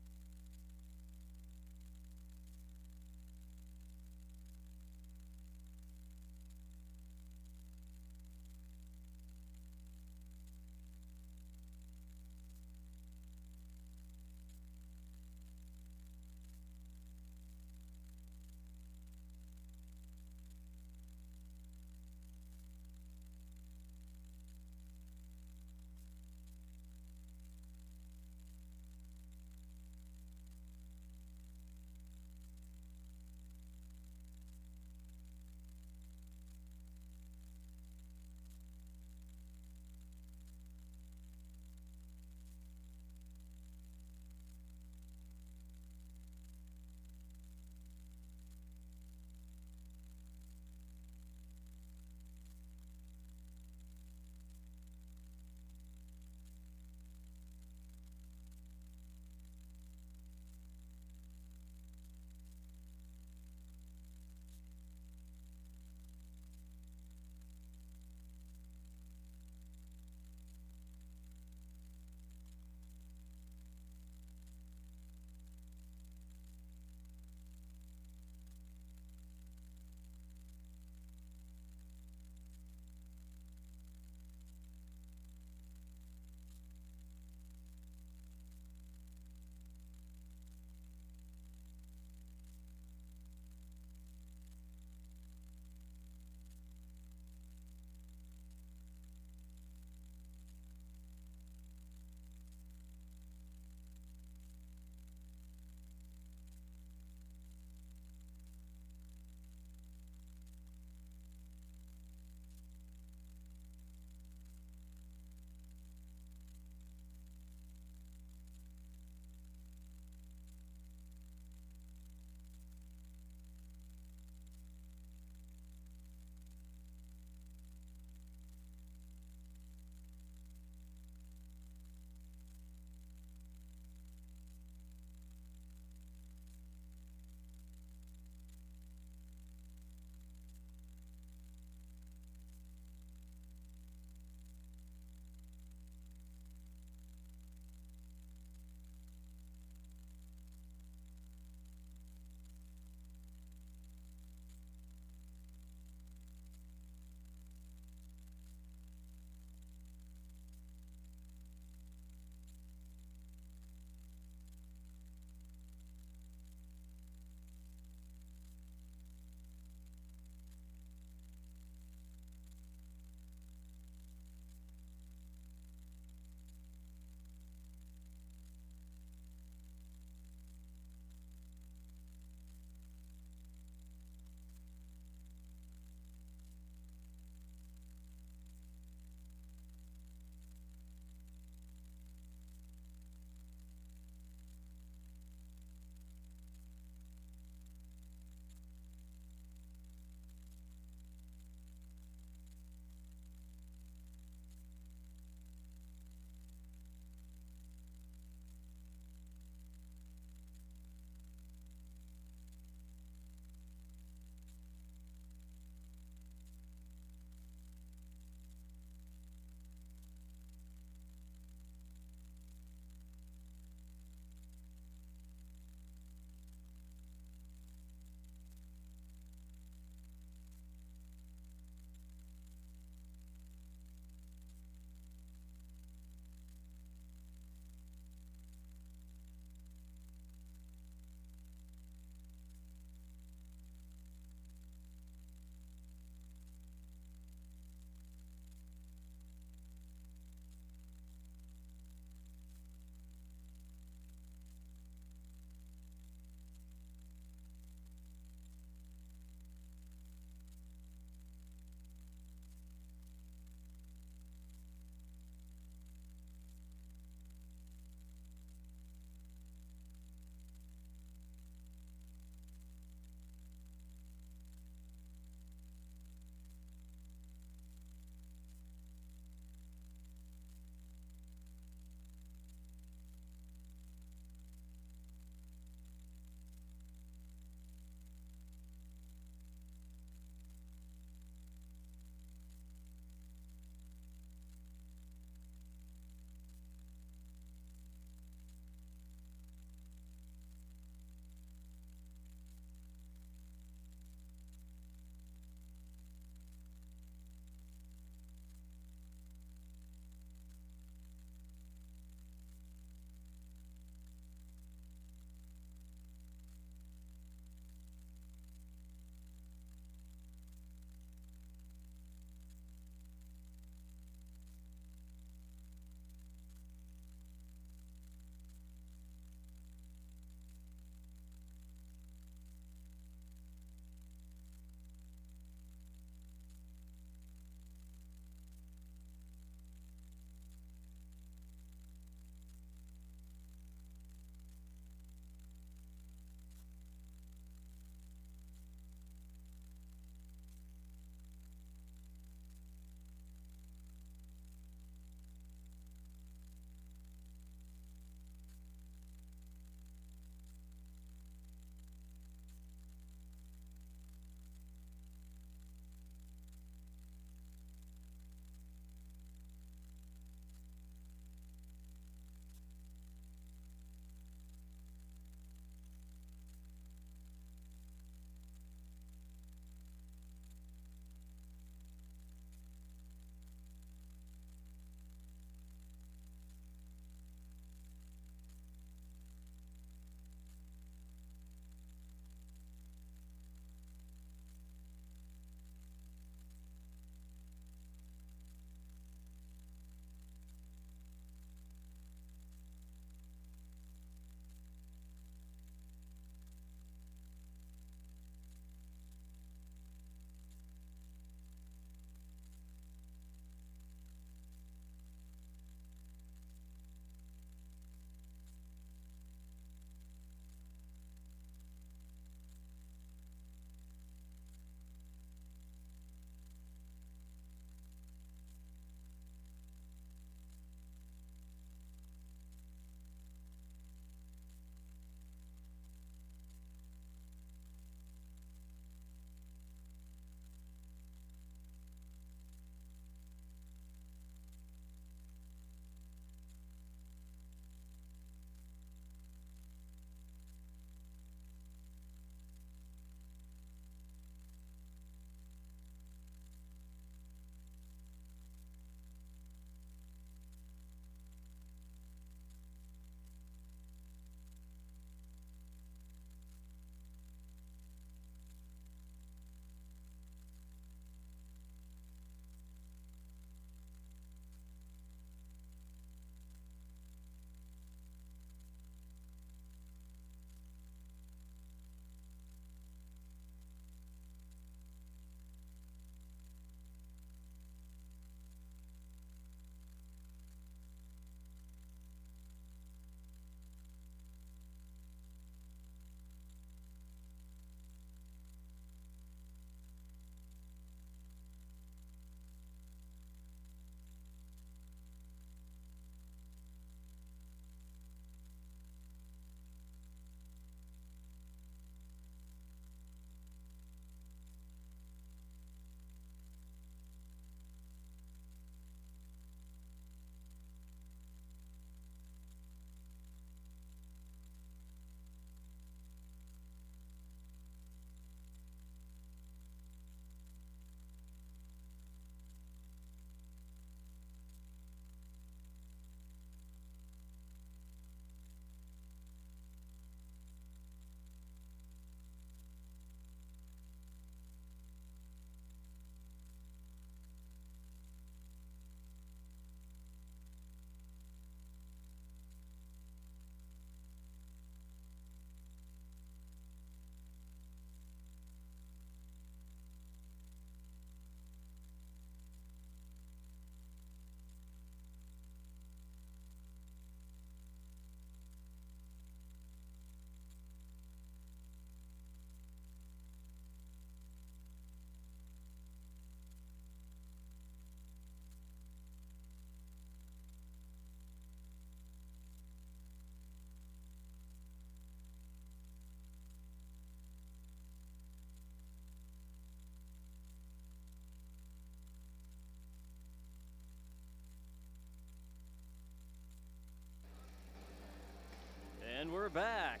S1: And we're back.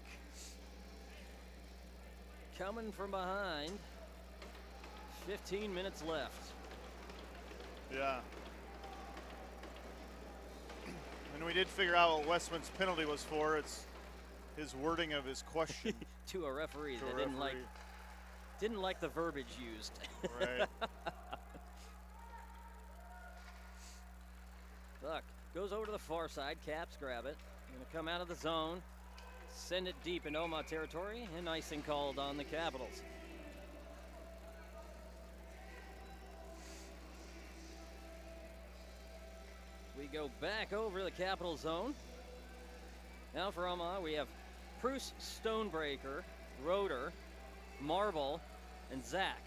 S1: Coming from behind. 15 minutes left.
S2: Yeah. And we did figure out what Westman's penalty was for. It's his wording of his question.
S1: To a referee
S2: to
S1: that
S2: a
S1: didn't like the verbiage used.
S2: Right.
S1: Buck goes over to the far side. Caps grab it. Gonna come out of the zone. Send it deep into Omaha territory. And icing called on the Capitals. We go back over the Capital zone. Now for Omaha, we have Preuss, Stonebreaker, Roeder, Marble, and Zach.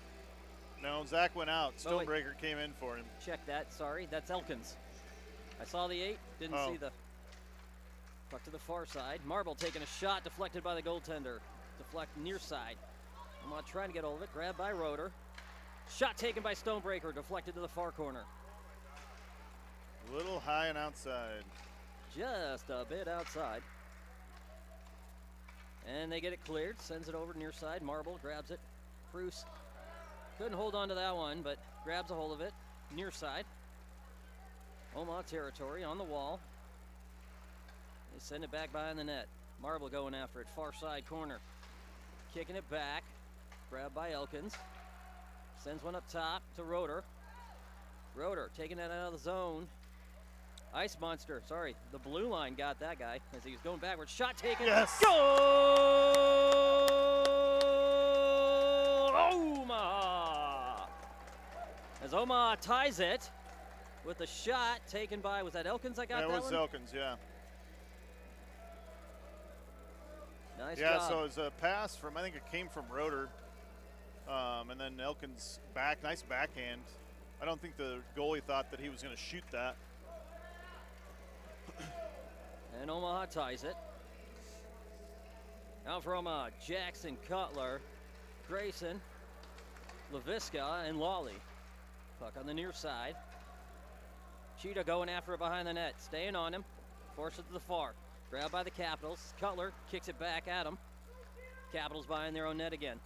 S2: No, Zach went out.
S1: Oh, wait.
S2: Stonebreaker came in for him.
S1: Check that, sorry. That's Elkins. I saw the 8, didn't see the puck to the far side. Marble taking a shot, deflected by the goaltender. Deflect near side. Omaha trying to get hold of it, grabbed by Roeder. Shot taken by Stonebreaker, deflected to the far corner.
S2: A little high and outside.
S1: Just a bit outside. And they get it cleared, sends it over near side. Marble grabs it. Preuss couldn't hold on to that one, but grabs a hold of it. Near side. Omaha territory on the wall. They send it back behind the net. Marble going after it, far side corner. Kicking it back. Grabbed by Elkins. Sends one up top to Roeder. Roeder taking that out of the zone. Ice Monster, sorry, the blue line got that guy as he was going backwards. Shot taken.
S2: Yes.
S1: Goal! Omaha! As Omaha ties it with a shot taken by, was that Elkins that got that one?
S2: That was Elkins, yeah.
S1: Nice
S2: yeah,
S1: job.
S2: so it was a pass from, I think it came from Roeder. And then Elkins back, nice backhand. I don't think the goalie thought that he was going to shoot that.
S1: And Omaha ties it. Now for Omaha, Jackson, Cutler, Grayson, LaVisca, and Lawley. Puck on the near side. Cheetah going after it behind the net, staying on him, force it to the far. Grabbed by the Capitals. Cutler kicks it back at him. Capitals behind their own net again.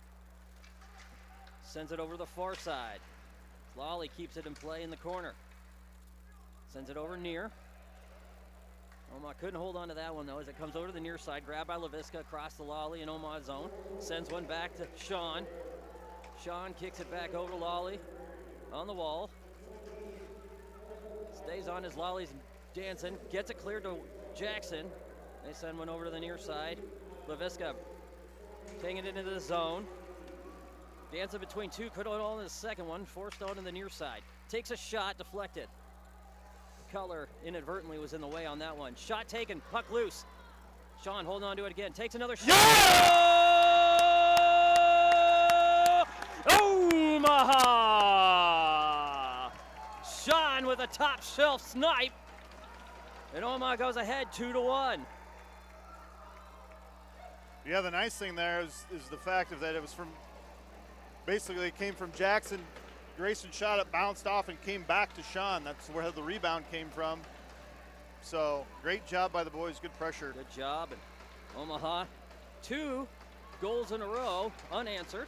S1: Sends it over to the far side. Lawley keeps it in play in the corner. Sends it over near. Omaha couldn't hold on to that one, though, as it comes over to the near side. Grabbed by LaVisca across the Lawley in Omaha zone. Sends one back to Sean. Sean kicks it back over to Lawley on the wall. Stays on as Lawley's dancing. Gets it cleared to Jackson. They send one over to the near side. LaVisca taking it into the zone. Dancing between two, couldn't hold on to the second one. Forced on to the near side. Takes a shot, deflected. Cutler inadvertently was in the way on that one. Shot taken, puck loose. Sean holding on to it again. Takes another shot.
S2: Yeah!
S1: Omaha! Sean with a top shelf snipe. And Omaha goes ahead 2-1.
S2: Yeah, the nice thing there is the fact of that it was from, basically it came from Jackson. Grayson shot it, bounced off, and came back to Sean. That's where the rebound came from. So great job by the boys, good pressure.
S1: Good job, and Omaha 2 goals in a row unanswered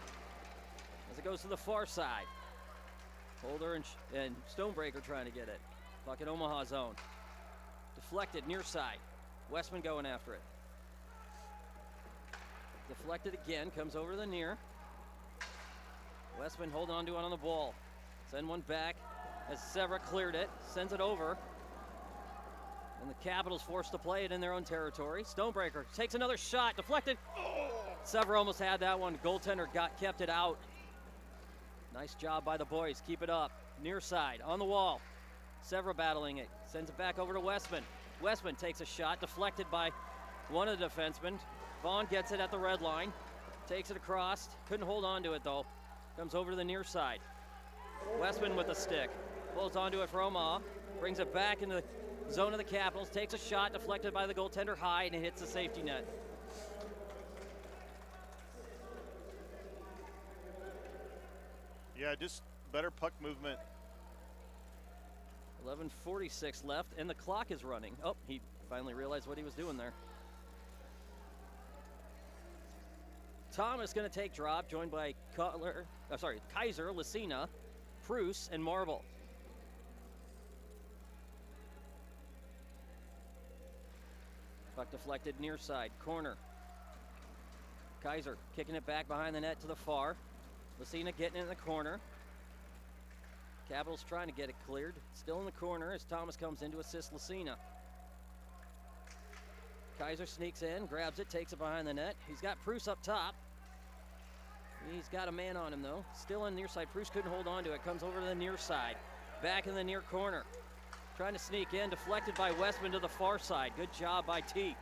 S1: as it goes to the far side. Holder and Stonebreaker trying to get it. Puck in Omaha zone. Deflected near side. Westman going after it. Deflected again, comes over to the near. Westman holding on to it on the ball. Send one back as Severa cleared it, sends it over. And the Capitals forced to play it in their own territory. Stonebreaker takes another shot, deflected. Severa almost had that one. Goaltender kept it out. Nice job by the boys, keep it up. Near side, on the wall. Severa battling it, sends it back over to Westman. Westman takes a shot, deflected by one of the defensemen. Vaughn gets it at the red line, takes it across, couldn't hold on to it though. Comes over to the near side. Westman with a stick. Pulls onto it for Omaha. Brings it back into the zone of the Capitals. Takes a shot deflected by the goaltender high and it hits the safety net.
S2: Yeah, just better puck movement.
S1: 11:46 left and the clock is running. Oh, he finally realized what he was doing there. Thomas going to take drop, joined by Kaiser, Lucina, Prus, and Marble. Puck deflected near side, corner. Kaiser kicking it back behind the net to the far. Lucina getting it in the corner. Capitals trying to get it cleared. Still in the corner as Thomas comes in to assist Lucina. Kaiser sneaks in, grabs it, takes it behind the net. He's got Prus up top. He's got a man on him though. Still on near side. Prus couldn't hold on to it. Comes over to the near side. Back in the near corner. Trying to sneak in, deflected by Westman to the far side. Good job by T.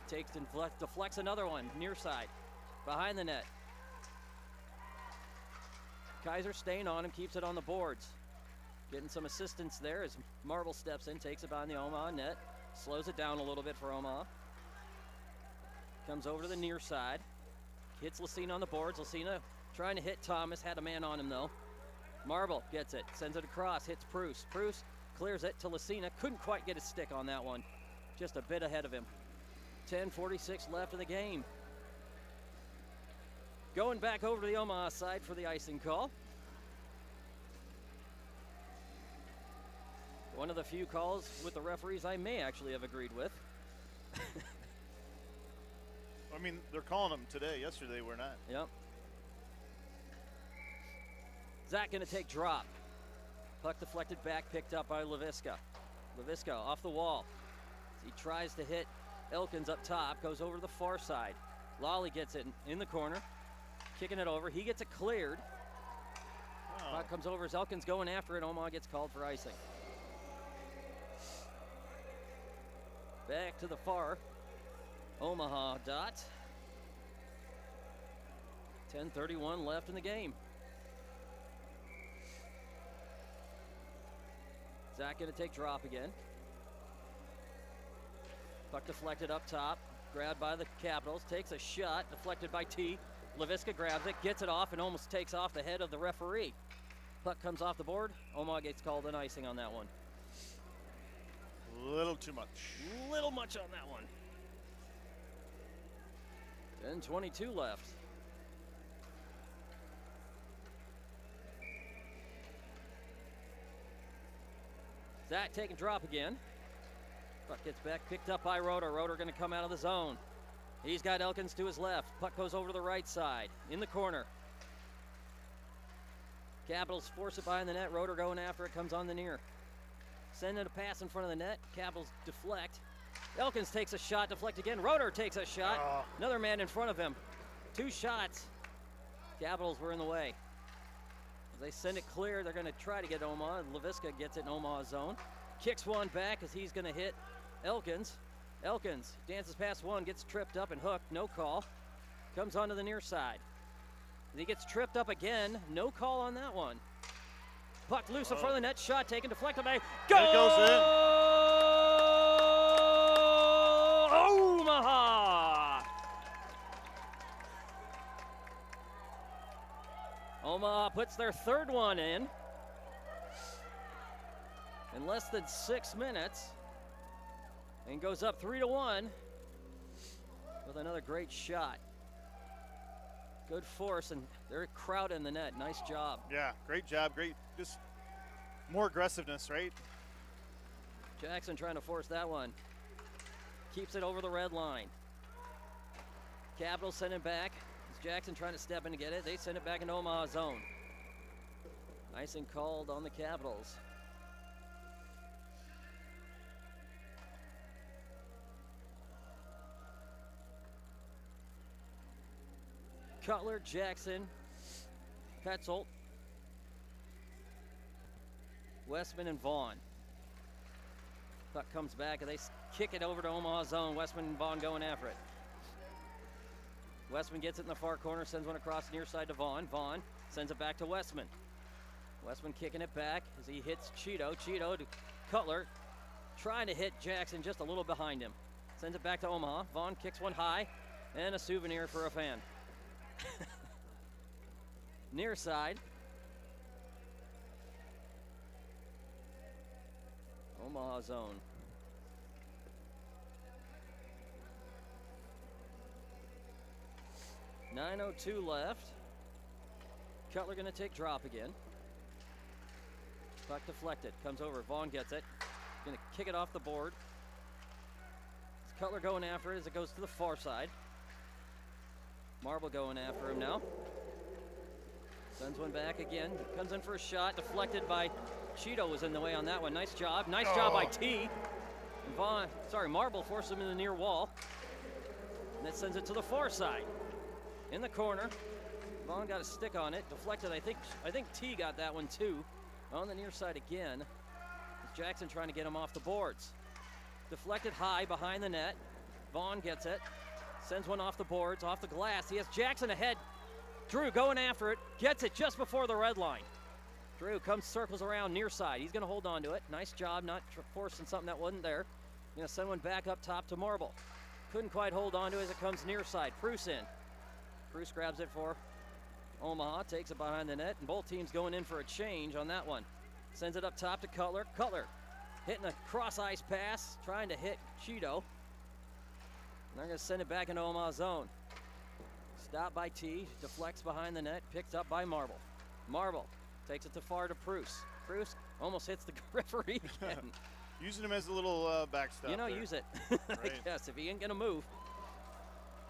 S1: Takes and deflects another one, near side. Behind the net. Kaiser staying on him, keeps it on the boards. Getting some assistance there as Marble steps in, takes it behind the Omaha net. Slows it down a little bit for Omaha. Comes over to the near side. Hits Lucina on the boards. Lucina trying to hit Thomas, had a man on him though. Marble gets it, sends it across, hits Prus. Prus clears it to Lucina. Couldn't quite get a stick on that one. Just a bit ahead of him. 10:46 left in the game. Going back over to the Omaha side for the icing call. One of the few calls with the referees I may actually have agreed with.
S2: I mean, they're calling them today. Yesterday they were not.
S1: Yep. Zach going to take drop. Puck deflected back, picked up by Leviska. Leviska off the wall. He tries to hit Elkins up top, goes over to the far side. Lawley gets it in the corner, kicking it over. He gets it cleared.
S2: Oh.
S1: Puck comes over as Elkins going after it. Omaha gets called for icing. Back to the far Omaha dot. 10:31 left in the game. Zach going to take drop again. Puck deflected up top, grabbed by the Capitals, takes a shot, deflected by T. Leviska grabs it, gets it off, and almost takes off the head of the referee. Puck comes off the board. Omaha gets called an icing on that one.
S2: A little too much.
S1: Little much on that one. 10:22 left. Zach taking drop again. Puck gets back, picked up by Roeder. Roeder going to come out of the zone. He's got Elkins to his left. Puck goes over to the right side, in the corner. Capitals force it behind the net. Roeder going after it, comes on the near. Sending a pass in front of the net. Capitals deflect. Elkins takes a shot, deflect again. Roeder takes a shot. Another man in front of him. 2 shots. Capitals were in the way. As they send it clear, they're going to try to get Omaha. Leviska gets it in Omaha's zone. Kicks one back as he's going to hit Elkins. Elkins dances past one, gets tripped up and hooked. No call. Comes onto the near side. He gets tripped up again. No call on that one. Puck loose in front of the net. Shot taken, deflected by. Goal!
S2: It goes in.
S1: Omaha! Omaha puts their 3rd one in less than 6 minutes and goes up 3-1 with another great shot. Good force, and they're crowding the net. Nice job.
S2: Yeah, great job. Great, just more aggressiveness, right?
S1: Jackson trying to force that one. Keeps it over the red line. Capitals send it back. It's Jackson trying to step in to get it. They send it back into Omaha zone. Icing called on the Capitals. Cutler, Jackson, Petzold, Westman, and Vaughn. Puck comes back and they kick it over to Omaha zone. Westman and Vaughn going after it. Westman gets it in the far corner, sends one across near side to Vaughn. Vaughn sends it back to Westman. Westman kicking it back as he hits Cheeto. Cheeto to Cutler, trying to hit Jackson just a little behind him. Sends it back to Omaha. Vaughn kicks one high, and a souvenir for a fan. Near side. Omaha zone. 9:02 left. Cutler going to take drop again. Puck deflected. Comes over. Vaughn gets it. Going to kick it off the board. It's Cutler going after it as it goes to the far side. Marble going after him now. Sends one back again. Comes in for a shot. Deflected by Cheeto was in the way on that one. Nice job. Nice job by T. And Marble forced him in the near wall. And that sends it to the far side. In the corner. Vaughn got a stick on it. Deflected. I think T got that one too. On the near side again. Jackson trying to get him off the boards. Deflected high behind the net. Vaughn gets it. Sends one off the boards, off the glass. He has Jackson ahead. Drew going after it. Gets it just before the red line. Drew circles around near side. He's going to hold on to it. Nice job not forcing something that wasn't there. Going to send one back up top to Marble. Couldn't quite hold on to it as it comes near side. Preuss in. Preuss grabs it for Omaha. Takes it behind the net. And both teams going in for a change on that one. Sends it up top to Cutler. Cutler hitting a cross ice pass. Trying to hit Cheeto. And they're going to send it back into Omaha zone. Stopped by T, deflects behind the net, picked up by Marble. Marble takes it to far to Preuss. Preuss almost hits the referee again.
S2: Using him as a little backstop.
S1: You know,
S2: there.
S1: use it.
S2: Right.
S1: I guess, if he ain't going to move.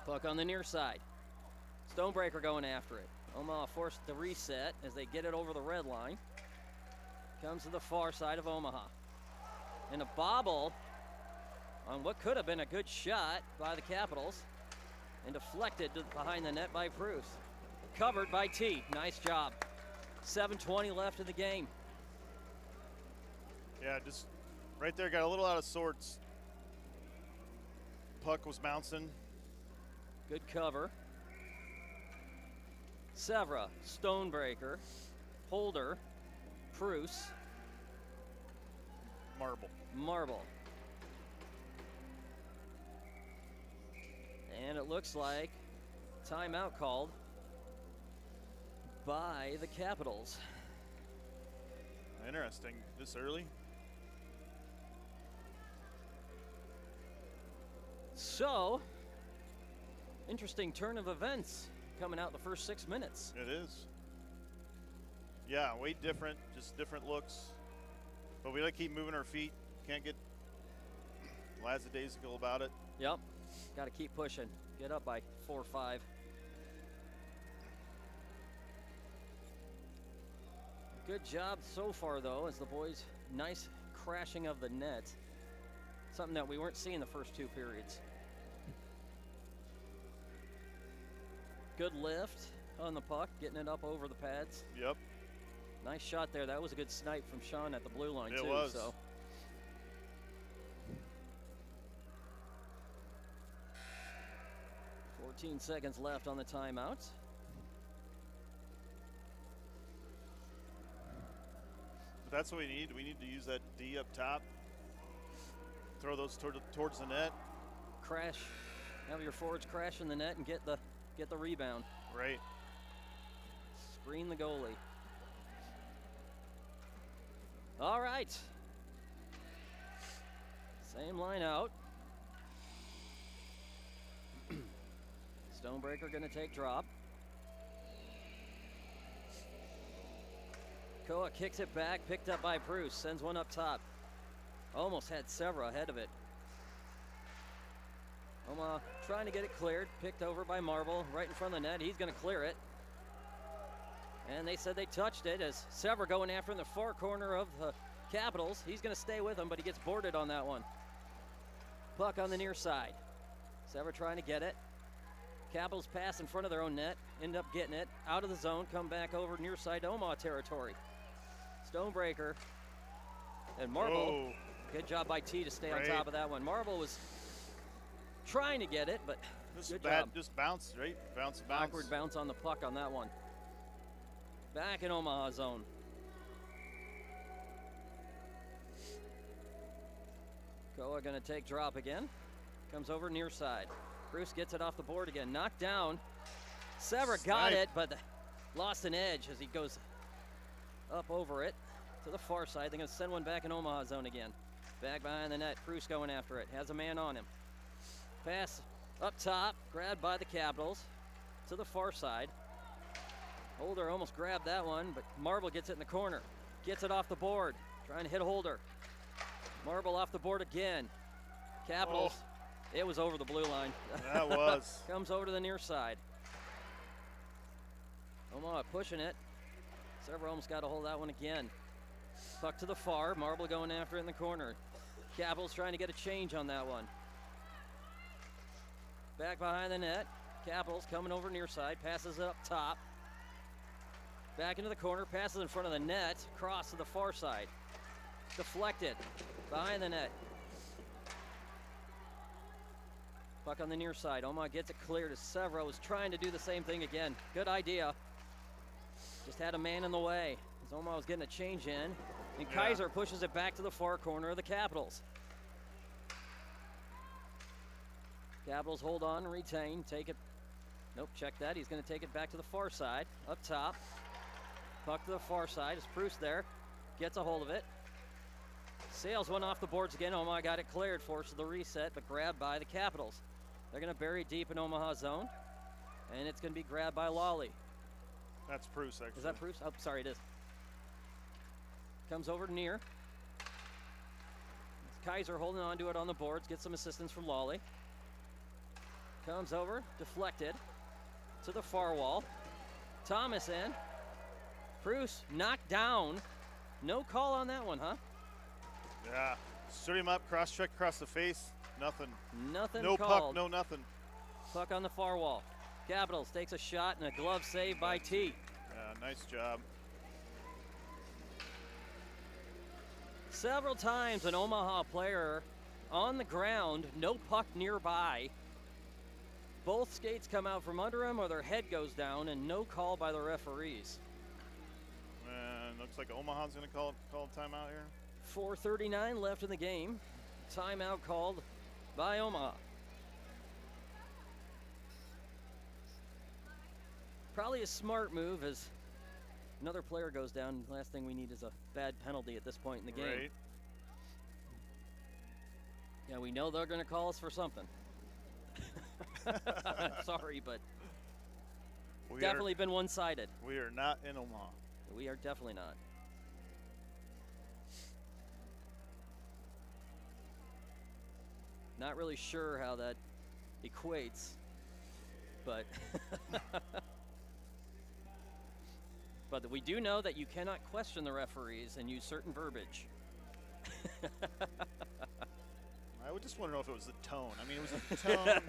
S1: Puck on the near side. Stonebreaker going after it. Omaha forced the reset as they get it over the red line. Comes to the far side of Omaha. And a bobble on what could have been a good shot by the Capitals. And deflected behind the net by Preuss. Covered by T. Nice job. 7:20 left in the game.
S2: Yeah, just right there, got a little out of sorts. Puck was bouncing.
S1: Good cover. Severa, Stonebreaker, Holder, Preuss, Marble. And it looks like timeout called by the Capitals.
S2: Interesting, this early.
S1: So, interesting turn of events coming out the first 6 minutes.
S2: It is. Yeah, way different, just different looks. But we got to keep moving our feet. Can't get lackadaisical about it.
S1: Yep, got to keep pushing. Get up by 4 or 5. Good job so far, though, as the boys, nice crashing of the net. Something that we weren't seeing the first 2 periods. Good lift on the puck, getting it up over the pads.
S2: Yep.
S1: Nice shot there. That was a good snipe from Sean at the blue line,
S2: it
S1: too.
S2: Was.
S1: So. 14 seconds left on the timeout.
S2: But that's what we need. We need to use that D up top. Throw those towards the net.
S1: Crash. Have your forwards crash in the net and get the rebound.
S2: Right.
S1: Screen the goalie. All right. Same line out. Stonebreaker going to take drop. Koa kicks it back, picked up by Preuss, sends one up top. Almost had Severa ahead of it. Omaha trying to get it cleared, picked over by Marble, right in front of the net. He's going to clear it. And they said they touched it as Severa going after in the far corner of the Capitals. He's going to stay with him, but he gets boarded on that one. Puck on the near side. Severa trying to get it. Capitals pass in front of their own net, end up getting it out of the zone, come back over near side to Omaha territory. Stonebreaker and Marble.
S2: Whoa.
S1: Good job by T to stay on top of that one. Marble was trying to get it, but good job.
S2: Just bounce, right? Bounce.
S1: Awkward bounce on the puck on that one. Back in Omaha zone. Koa going to take drop again. Comes over near side. Preuss gets it off the board again. Knocked down. Severa got it, but lost an edge as he goes up over it to the far side. They're going to send one back in Omaha zone again. Back behind the net. Preuss going after it. Has a man on him. Pass up top. Grabbed by the Capitals. to the far side. Holder almost grabbed that one, but Marble gets it in the corner. Gets it off the board, trying to hit Holder. Marble off the board again. Capitals, it was over the blue line.
S2: That was.
S1: Comes over to the near side. Omaha pushing it. Severo almost got a hold of that one again. Puck to the far, Marble going after it in the corner. Capitals trying to get a change on that one. Back behind the net. Capitals coming over near side, passes it up top. Back into the corner, passes in front of the net, cross to the far side. Deflected, behind the net. Puck on the near side, Omaha gets it cleared as Severo is trying to do the same thing again. Good idea. Just had a man in the way as Omaha was getting a change in. And Kaiser pushes it back to the far corner of the Capitals. Capitals hold on and retain, take it. Nope, check that. He's going to take it back to the far side, up top. Puck to the far side. Is Proust there? Gets a hold of it. Sails one off the boards again. Omaha got it cleared, forces the reset, but grabbed by the Capitals. They're going to bury it deep in Omaha zone, and it's going to be grabbed by Lawley.
S2: That's Proust, actually.
S1: Is that Proust? Oh, sorry, it is. Comes over near. Kaiser holding on to it on the boards, gets some assistance from Lawley. Comes over, deflected to the far wall. Thomas in. Proust knocked down. No call on that one, huh?
S2: Yeah. Stood him up, cross-check across the face. Nothing.
S1: Nothing
S2: no
S1: called.
S2: Puck, no nothing.
S1: Puck on the far wall. Capitals takes a shot and a glove save by T.
S2: Yeah, nice job.
S1: Several times an Omaha player on the ground, no puck nearby. Both skates come out from under him or their head goes down, and no call by the referees.
S2: And looks like Omaha's going to call a timeout here.
S1: 4:39 left in the game. Timeout called by Omaha. Probably a smart move as another player goes down. Last thing we need is a bad penalty at this point in the game.
S2: Right.
S1: Yeah, we know they're going to call us for something. Sorry, but definitely been one-sided.
S2: We are not in Omaha.
S1: We are definitely not. Not really sure how that equates, but but we do know that you cannot question the referees and use certain verbiage.
S2: I would just want to know if it was the tone. I mean, it was a tone.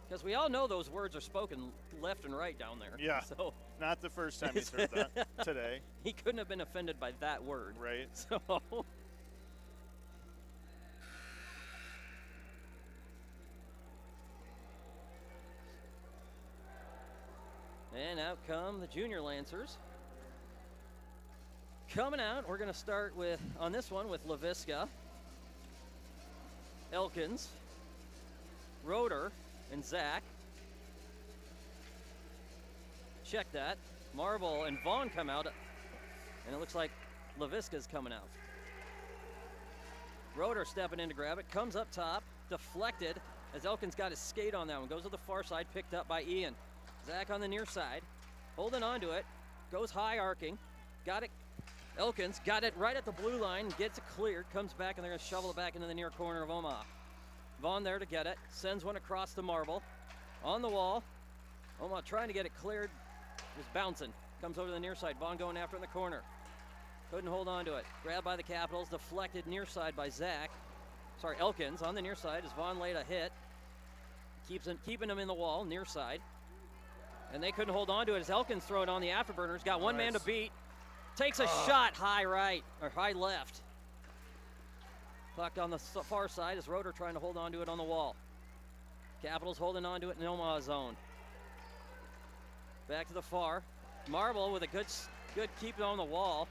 S1: Because we all know those words are spoken left and right down there.
S2: Yeah.
S1: So
S2: not the first time he's heard that today.
S1: He couldn't have been offended by that word.
S2: Right.
S1: So. And out come the junior Lancers. Coming out, we're going to start with, on this one, with LaVisca, Elkins, Roeder, and Zach. Check that. Marble and Vaughn come out, and it looks like LaVisca's coming out. Roeder stepping in to grab it, comes up top, deflected, as Elkins got his skate on that one, goes to the far side, picked up by Ian. Zach on the near side, holding on to it, goes high arcing, got it. Elkins got it right at the blue line, gets it cleared, comes back, and they're going to shovel it back into the near corner of Omaha. Vaughn there to get it, sends one across to Marble. On the wall, Omaha trying to get it cleared, was bouncing. Comes over to the near side, Vaughn going after it in the corner. Couldn't hold on to it. Grabbed by the Capitals, deflected near side by Zach. Sorry, Elkins on the near side as Vaughn laid a hit. Keeping him in the wall, near side. And they couldn't hold on to it as Elkins throw it on the afterburners. Got one man to beat. Takes a shot high right, or high left. Puck on the far side as Roeder trying to hold on to it on the wall. Capitals holding on to it in Omaha zone. Back to the far. Marble with a good keep on the wall.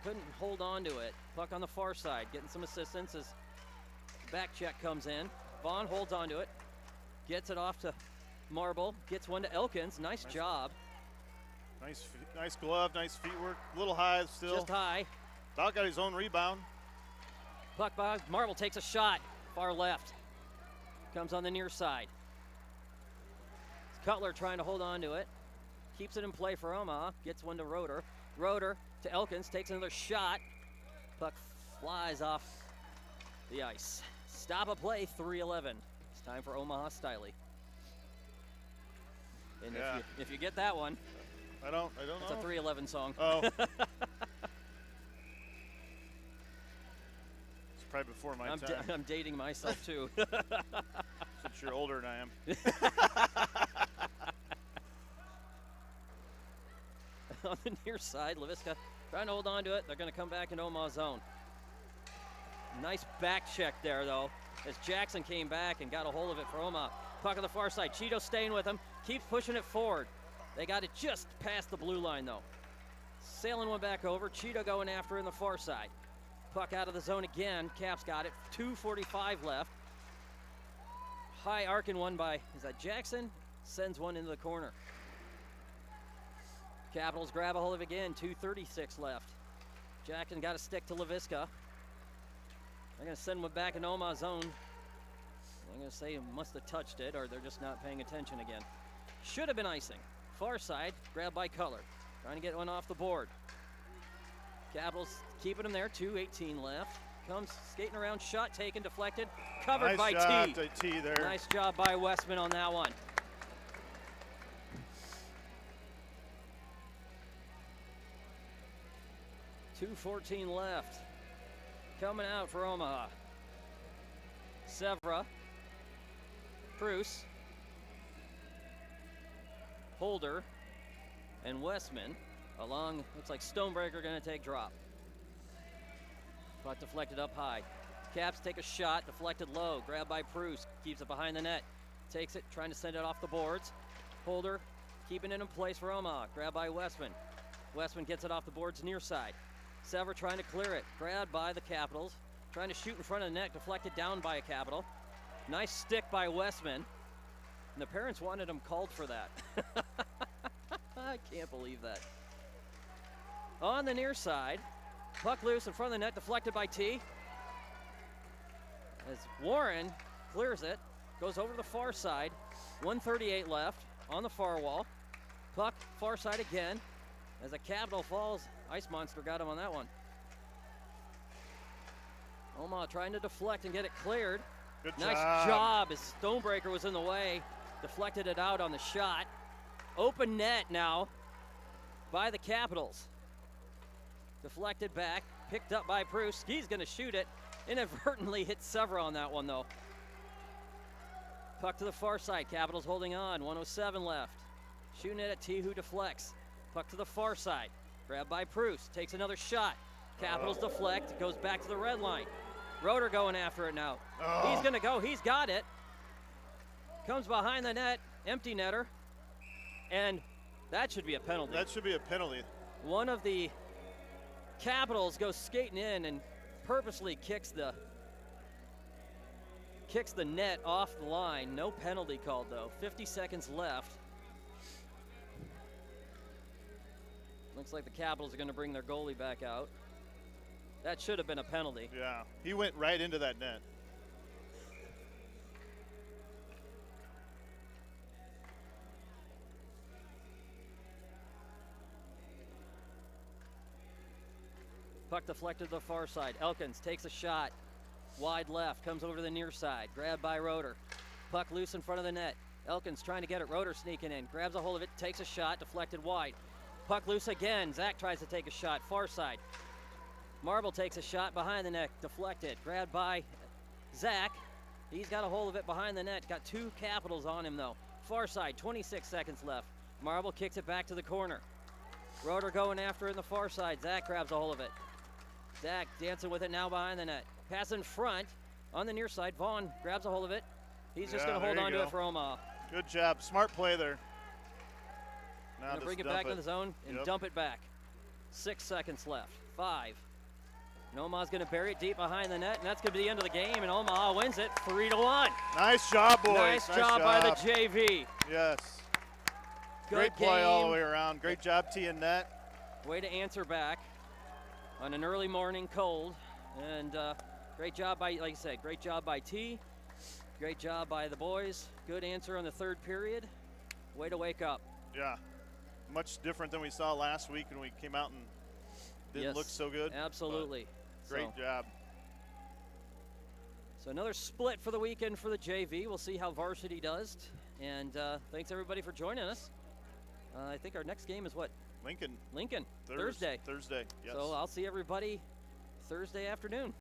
S1: Couldn't hold on to it. Puck on the far side, getting some assistance as back check comes in. Vaughn holds on to it. Gets it off to Marble, gets one to Elkins. Nice job.
S2: Nice glove, nice feet work. A little high still.
S1: Just high.
S2: Doc got his own rebound.
S1: Puck by Marble takes a shot, far left. Comes on the near side. Cutler trying to hold on to it. Keeps it in play for Omaha. Gets one to Roeder. Roeder to Elkins. Takes another shot. Puck flies off the ice. Stop a play, 3:11. It's time for Omaha Stiley. And
S2: Yeah.
S1: if you get that one,
S2: I don't
S1: it's
S2: know.
S1: a 3:11 song.
S2: Oh. It's probably before my time.
S1: I'm dating myself too.
S2: Since you're older than I am.
S1: On the near side, Leviska trying to hold on to it. They're going to come back in Omaha zone. Nice back check there, though, as Jackson came back and got a hold of it for Omaha. Puck on the far side. Cheeto staying with him. Keeps pushing it forward. They got it just past the blue line, though. Sailing one back over. Cheeto going after in the far side. Puck out of the zone again. Caps got it. 2:45 left. High arcing one by, is that Jackson? Sends one into the corner. Capitals grab a hold of it again. 2:36 left. Jackson got a stick to Leviska. They're going to send one back in Omaha zone. I'm going to say must have touched it, or they're just not paying attention again. Should have been icing. Far side, grabbed by Cutler. Trying to get one off the board. Capitals keeping him there. 2:18 left. Comes skating around, shot taken, deflected, covered by
S2: Nice
S1: T.
S2: job to T there.
S1: Nice job by Westman on that one. .2:14 left. Coming out for Omaha. Severa. Preuss. Holder. And Westman. Along, looks like Stonebreaker going to take drop. Puck deflected up high. Caps take a shot, deflected low. Grabbed by Preuss. Keeps it behind the net. Takes it, trying to send it off the boards. Holder keeping it in place for Omaha. Grabbed by Westman. Westman gets it off the boards near side. Sever trying to clear it. Grabbed by the Capitals. Trying to shoot in front of the net. Deflected down by a Capital. Nice stick by Westman. And the parents wanted him called for that. I can't believe that. On the near side. Puck loose in front of the net. Deflected by T. As Warren clears it. Goes over to the far side. 1:38 left on the far wall. Puck far side again. As a Capital falls, Ice Monster got him on that one. Omaha trying to deflect and get it cleared.
S2: Good
S1: Nice job as Stonebreaker was in the way. Deflected it out on the shot. Open net now by the Capitals. Deflected back, picked up by Preuss. He's going to shoot it. Inadvertently hit Severa on that one, though. Puck to the far side. Capitals holding on. 1:07 left. Shooting it at T, who deflects. Puck to the far side. Grabbed by Preuss. Takes another shot. Capitals deflect. It goes back to the red line. Roeder going after it now. He's going to go. He's got it. Comes behind the net. Empty netter. And that should be a penalty.
S2: That should be a penalty.
S1: One of the Capitals goes skating in and purposely kicks the net off the line. No penalty called, though. 50 seconds left. Looks like the Capitals are going to bring their goalie back out. That should have been a penalty.
S2: Yeah, he went right into that net.
S1: Puck deflected to the far side. Elkins takes a shot. Wide left, comes over to the near side. Grabbed by Roeder. Puck loose in front of the net. Elkins trying to get it. Roeder sneaking in. Grabs a hold of it, takes a shot, deflected wide. Puck loose again. Zach tries to take a shot, far side. Marble takes a shot behind the net, deflected. Grabbed by Zach. He's got a hold of it behind the net. Got two Capitals on him, though. Far side, 26 seconds left. Marble kicks it back to the corner. Roeder going after it in the far side. Zach grabs a hold of it. Zach dancing with it now behind the net. Pass in front on the near side. Vaughn grabs a hold of it. He's just going to hold on to it for Omaha.
S2: Good job. Smart play there. Now
S1: Gonna bring it back in the zone and dump it back. 6 seconds left. 5. And Omaha's going to bury it deep behind the net, and that's going to be the end of the game, and Omaha wins it 3-1.
S2: Nice job, boys.
S1: Nice job by the JV.
S2: Yes.
S1: Good
S2: Great play all the way around. Great job, T and net.
S1: Way to answer back on an early morning cold. And great job by, like I said, great job by T. Great job by the boys. Good answer on the third period. Way to wake up.
S2: Yeah, much different than we saw last week when we came out and didn't look so good.
S1: Absolutely.
S2: Great job.
S1: So another split for the weekend for the JV. We'll see how varsity does. And thanks everybody for joining us. I think our next game is what?
S2: Lincoln.
S1: Lincoln. Thursday.
S2: Thursday, yes.
S1: So I'll see everybody Thursday afternoon.